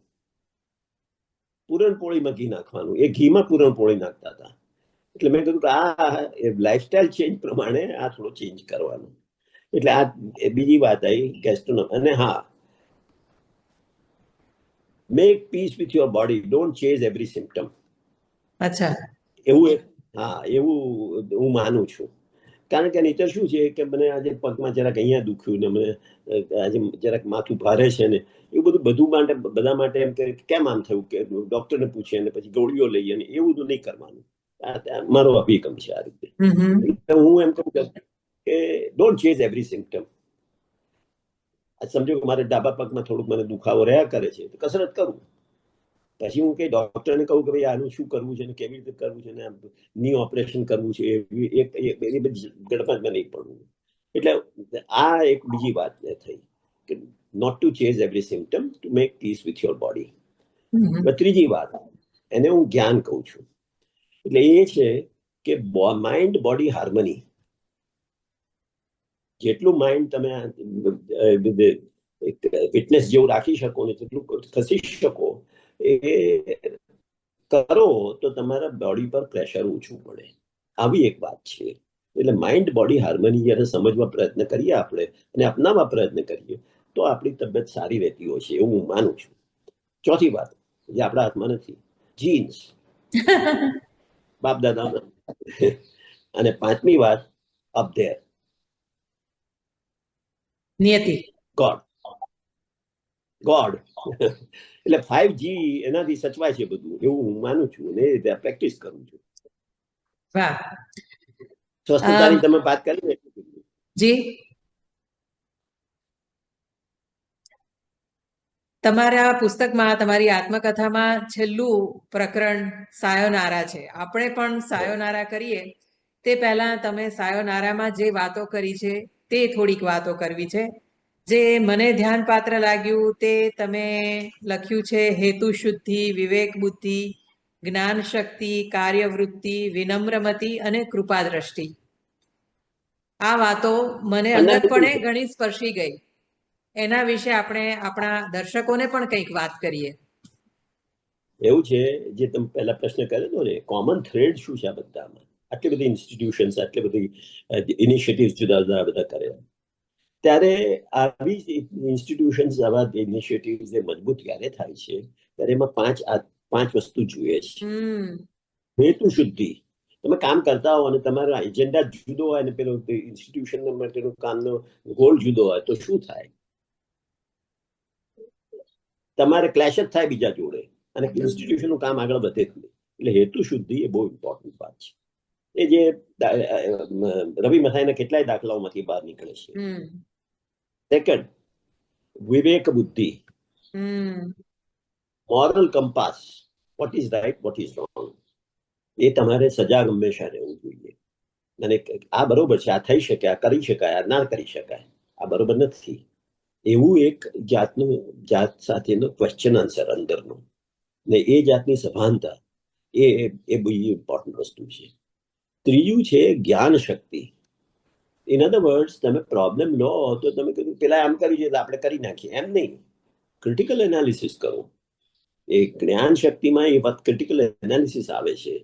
પૂરણપોળીમાં ઘી નાખવાનું. એ ઘીમાં પૂરણપોળી નાખતા હતા. એટલે મેં કીધું કે આ લાઈફસ્ટાઈલ ચેન્જ પ્રમાણે આ થોડો ચેન્જ કરવાનો. એટલે આ બીજી વાત આવી ગેસ્ટ્રોનોમી. અને હા, make peace with your body, don't chase every symptom. અચ્છા, એવું એવું હું માનું છું. કારણ કે નહીતર શું છે કે મને આજે પગમાં જરાક અહીંયા દુખ્યું ને મને આજે જરાક માથું ભારે છે ને, એવું બધું માટે બધા માટે એમ કે કેમ આમ થયું, કે ડોક્ટરને પૂછે ને પછી ગોળીઓ લઈએ ને એવું બધું નહીં કરવાનું. મારો અભિગમ છે આ રીતે. હું એમ કહું કે ડોન્ટ ચેઝ એવરી સિમ્પટમ. સમજો કે મારે ડાબા પગમાં થોડુંક મને દુખાવો રહ્યા કરે છે તો કસરત કરું. પછી હું કઈ ડોક્ટરને કહું કે ભાઈ આનું શું કરવું છે ને કેવી રીતે કરવું છે ને ની ઓપરેશન કરવું છે, એ બધી ગડબડમાં નહીં પડવું. એટલે આ એક બીજી વાત થઈ કે not to chase every symptom, to make peace with your body. ત્રીજી વાત, એને હું જ્ઞાન કહું છું. એટલે એ છે કે માઇન્ડ બોડી હાર્મની. જેટલું માઇન્ડ તમે ફિટનેસ જેવું રાખી શકો ને જેટલું ખસી શકો એ કરો તો તમારા બોડી પર પ્રેશર ઓછું પડે. આવી એક વાત છે. એટલે માઇન્ડ બોડી હાર્મની જ્યારે સમજવા પ્રયત્ન કરીએ આપણે અને અપનાવવા પ્રયત્ન કરીએ તો આપણી તબિયત સારી રહેતી હોય છે, એવું હું માનું છું. ચોથી વાત જે આપણા હાથમાં નથી, જીન્સ, બાપ દાદા. અને 5મી વાત, અપ ધેર, નિયતિ, ગોડ. એટલે 5G એનાથી સચવાય છે બધું, એવું હું માનું છું અને એ રીતે પ્રેક્ટિસ કરું છું. વાહ. સ્વસ્થતાની તમે વાત કરી ને, જી, તમારા પુસ્તકમાં, તમારી આત્મકથામાં છેલ્લું પ્રકરણ સાયોનારા છે. આપણે પણ સાયોનારા કરીએ તે પહેલા તમે સાયોનારામાં જે વાતો કરી છે તે થોડીક વાતો કરવી છે. જે મને ધ્યાનપાત્ર લાગ્યું તે તમે લખ્યું છે હેતુ શુદ્ધિ, વિવેક બુદ્ધિ, જ્ઞાન શક્તિ, કાર્યવૃત્તિ, વિનમ્રમતિ અને કૃપા દ્રષ્ટિ. આ વાતો મને અંગતપણે ઘણી સ્પર્શી ગઈ. એના વિશે આપણે આપણા દર્શકોને પણ કંઈક વાત કરીએ. એવું છે જે તમે પહેલા પ્રશ્ન કર્યો હતો ને, કોમન થ્રેડ શું છે આ બધામાં? આટલી બધી ઇન્સ્ટિટ્યુશન્સ, આટલી બધી ઇનિશિયેટિવ્સ જુદા જુદા બધા કર્યા, ત્યારે આવી ઇન્સ્ટિટ્યુશન્સ, આવા ઇનિશિયેટિવ્સ જે મજબૂત ક્યારે થાય છે ત્યારે એમાં 5 વસ્તુ જોઈએ છે. હેતુ શુદ્ધિ. તમે કામ કરતા હો અને તમારો એજન્ડા જુદો હોય અને પેલો ઇન્સ્ટિટ્યુશન માટેનો કામનો ગોલ જુદો હોય તો શું થાય? તમારે ક્લેશ જ થાય બીજા જોડે અને ઇન્સ્ટિટ્યુશનનું કામ આગળ વધે જ નહીં. એટલે હેતુ શુદ્ધિ એ બહુ ઇમ્પોર્ટન્ટ વાત છે. એ જે રવિ મથાઈના કેટલાય દાખલાઓમાંથી બહાર નીકળે છે. સેકન્ડ, વિવેક બુદ્ધિ, moral compass, what is right, what is wrong, એ તમારે સજાગ હંમેશા રહેવું જોઈએ. અને આ બરોબર છે, આ થઈ શકે, આ કરી શકાય, આ ના કરી શકાય, આ બરોબર નથી, એવું એક જાતનું જાત સાથેનો ક્વેશ્ચન આન્સર અંદરનો, ને એ જાતની સભાનતા, એ બહુ ઇમ્પોર્ટન્ટ વસ્તુ છે. ત્રીજું છે જ્ઞાન શક્તિ. ઇન અધર વર્ડ્સ, તમે પ્રોબ્લેમ લો તો તમે કીધું પેલા આમ કર્યું છે એટલે આપણે કરી નાખીએ એમ નહીં. ક્રિટિકલ એનાલિસિસ કરો. એ જ્ઞાન શક્તિમાં એ વાત ક્રિટિકલ એનાલિસિસ આવે છે.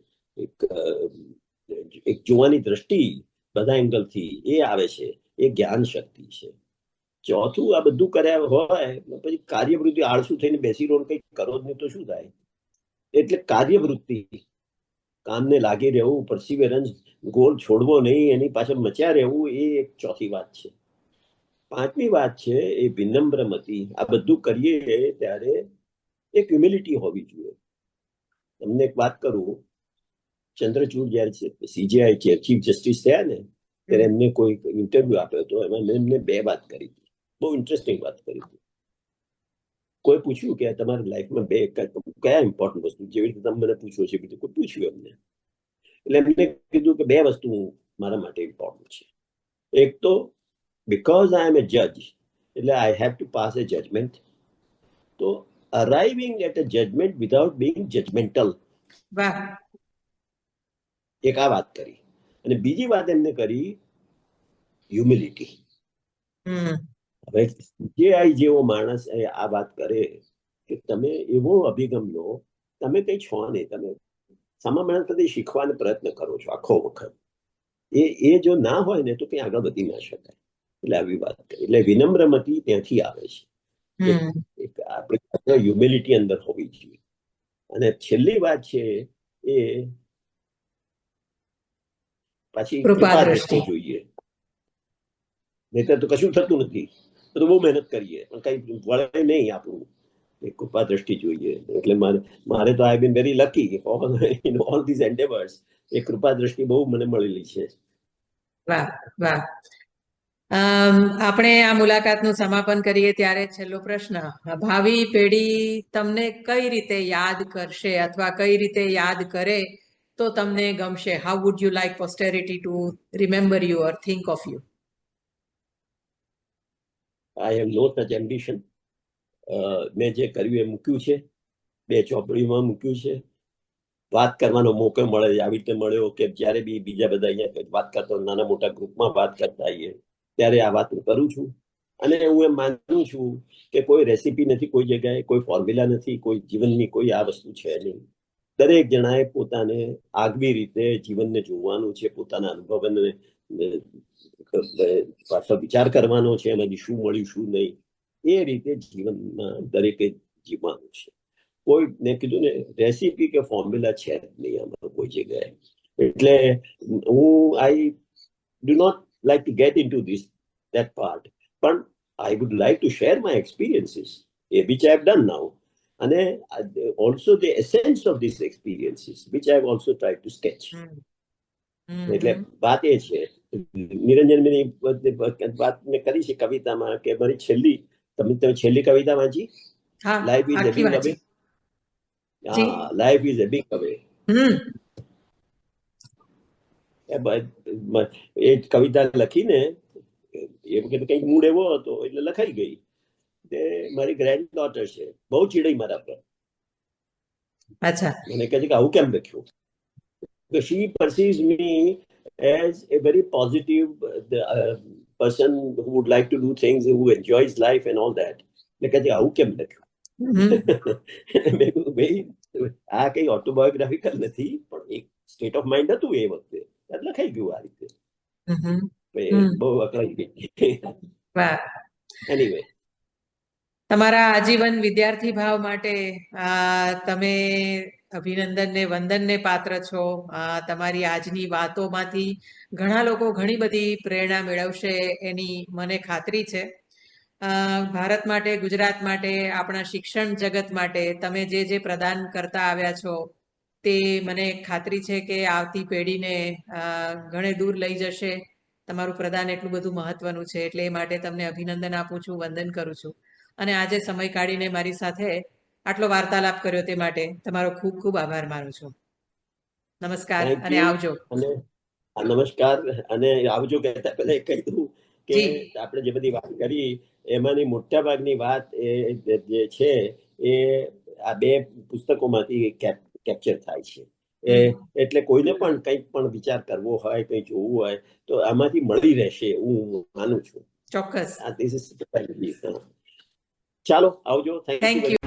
એક જોવાની દ્રષ્ટિ બધા એંગલથી એ આવે છે. એ જ્ઞાન શક્તિ છે. ચોથું, આ બધું કર્યા હોય પછી કાર્યવૃત્તિ આળસુ થઈને બેસી રહો કંઈક કરો જ નહીં તો શું થાય? એટલે કાર્યવૃત્તિ, કામને લાગી રહેવું, પરસિવેરન્સ, ગોલ છોડવો નહીં, એની પાછળ મચ્યા રહેવું, એ એક ચોથી વાત છે. પાંચમી વાત છે એ વિનમ્રમતી. આ બધું કરીએ ત્યારે એક હ્યુમિલિટી હોવી જોઈએ. તમને એક વાત કરું, ચંદ્રચૂડ જયારે CJI ચીફ જસ્ટિસ થયા ને ત્યારે એમને કોઈ ઇન્ટરવ્યુ આપ્યો હતો. એમાં મેં એમને બે વાત કરી હતી, બહુ ઇન્ટરેસ્ટિંગ વાત કરી હતી. કોઈ પૂછ્યું કે તમારી લાઈફમાં બે કયા ઇમ્પોર્ટન્ટ વસ્તુ, જેવી રીતે તમે મને પૂછો છે બીજું કોઈ પૂછ્યું એમને, એટલે એમને કીધું કે બે વસ્તુ મારા માટે ઇમ્પોર્ટન્ટ છે. એક તો because I am a judge, એટલે I have to pass a judgment. તો arriving at a judgment without being judgmental. વાહ. એક આ વાત કરી. અને બીજી વાત એમને કરી હ્યુમિલિટી. હવે CJI જેવો માણસ આ વાત કરે કે તમે એવો અભિગમ લો, તમે કઈ છો નહીં, તમે સામા માણસ કદી શીખવાનો પ્રયત્ન કરો છો આખો વખત. એ જો ના હોય ને તો કઈ આગળ વધી ના શકાય. એટલે આવી વાત કરી. એટલે વિનમ્રમતી ત્યાંથી આવે છે. આપણે હ્યુમિલિટી અંદર હોવી જોઈએ. અને છેલ્લી વાત છે એ પાછી કૃપા દ્રષ્ટિ જોઈએ. નહીતર તો કશું થતું નથી. તો બહુ મહેનત કરીએ પણ કઈ વળે નહીં આપણું. કૃપા દ્રષ્ટિ જોઈએ. એટલે મારે તો I been very lucky in all these endeavours. એ કૃપા દ્રષ્ટિ બહુ મને મળેલી છે. વાહ વાહ. આપણે આ મુલાકાતનું સમાપન કરીએ ત્યારે છેલ્લો પ્રશ્ન, ભાવિ પેઢી તમને કઈ રીતે યાદ કરશે અથવા કઈ રીતે યાદ કરે તો તમને ગમશે? How would you like posterity to remember you or think of you? I have no such ambition. મેં જે કર્યું એ મૂક્યું છે, 2 ચોપડીમાં મૂક્યું છે. વાત કરવાનો મોકો મળે આવી રીતે મળ્યો કે જ્યારે બી બીજા બધા અહીંયા વાત કરતા નાના મોટા ગ્રુપમાં વાત કરતા આવીએ ત્યારે આ વાત કરું છું. અને હું એમ માનું છું કે કોઈ રેસીપી નથી, કોઈ જગ્યાએ કોઈ ફોર્મ્યુલા નથી, કોઈ જીવનની કોઈ આ વસ્તુ છે નહીં. દરેક જણાએ પોતાને આગવી રીતે જીવનને જોવાનું છે, પોતાના અનુભવને પાછળ વિચાર કરવાનો છે, એમાંથી શું મળ્યું શું નહીં, એ રીતે જીવનમાં દરેકે જીવવાનું છે. કોઈ મેં કીધું ને રેસીપી કે ફોર્મ્યુલા છે નહીં આમાં કોઈ જગ્યાએ. એટલે હું I do not like to get in to that part, પણ I would like to share my experiences, which I have done now, and also the essence of these experiences, which I have also tried to sketch. એટલે વાત એ છે. નિરંજનની વાત મેં કરી છે કવિતામાં કે મારી છેલ્લી, તમે છેલ્લી કવિતા વાંચી, લાઈફ ઇઝ એબિંગ અવે. લાઈફ ઇઝ એબિંગ અવે. એ કવિતા લખીને એ વખતે કઈક મૂડ એવો હતો એટલે લખાઈ ગઈ. તે મારી ગ્રેન્ડ ડોટર છે, બહુ ચીડાઈ મારા પર. મને કહે છે કે આવું કેમ લખ્યું? she perceives me as a very positive person who would like to do things, who enjoys life and all that. એટલે કહે છે આવું કેમ લખ્યું? આ કઈ ઓટોબાયોગ્રાફિકલ નથી, પણ એક સ્ટેટ ઓફ માઇન્ડ હતું એ વખતે, લખાઈ ગયું આ રીતે. બહુ અકળાઈ ગઈ. એનીવે, તમારા આજીવન વિદ્યાર્થી ભાવ માટે તમે અભિનંદન ને વંદનને પાત્ર છો. તમારી આજની વાતોમાંથી ઘણા લોકો ઘણી બધી પ્રેરણા મેળવશે એની મને ખાતરી છે. ભારત માટે, ગુજરાત માટે, આપણા શિક્ષણ જગત માટે તમે જે પ્રદાન કરતા આવ્યા છો તે મને ખાતરી છે કે આવતી પેઢીને ઘણે દૂર લઈ જશે. તમારું પ્રદાન એટલું બધું મહત્વનું છે, એટલે એ માટે તમને અભિનંદન આપું છું, વંદન કરું છું. અને આજે સમય કાઢીને મારી સાથે આટલો વાર્તાલાપ કર્યો તે માટે તમારો ખૂબ ખૂબ આભાર માનું છું. નમસ્કાર અને આવજો. નમસ્કાર અને આવજો કહેતા પહેલા કહી દઉં કે આપણે જે બધી વાત કરી એમાંની મોટા ભાગની વાત જે છે એ આ 2 પુસ્તકોમાંથી કેપ્ચર થાય છે. એટલે કોઈને પણ કંઈક પણ વિચાર કરવો હોય, કંઈ જોવું હોય તો આમાંથી મળી રહેશે હું માનું છું. ચોક્કસ. ચાલો આવજો. Thank you.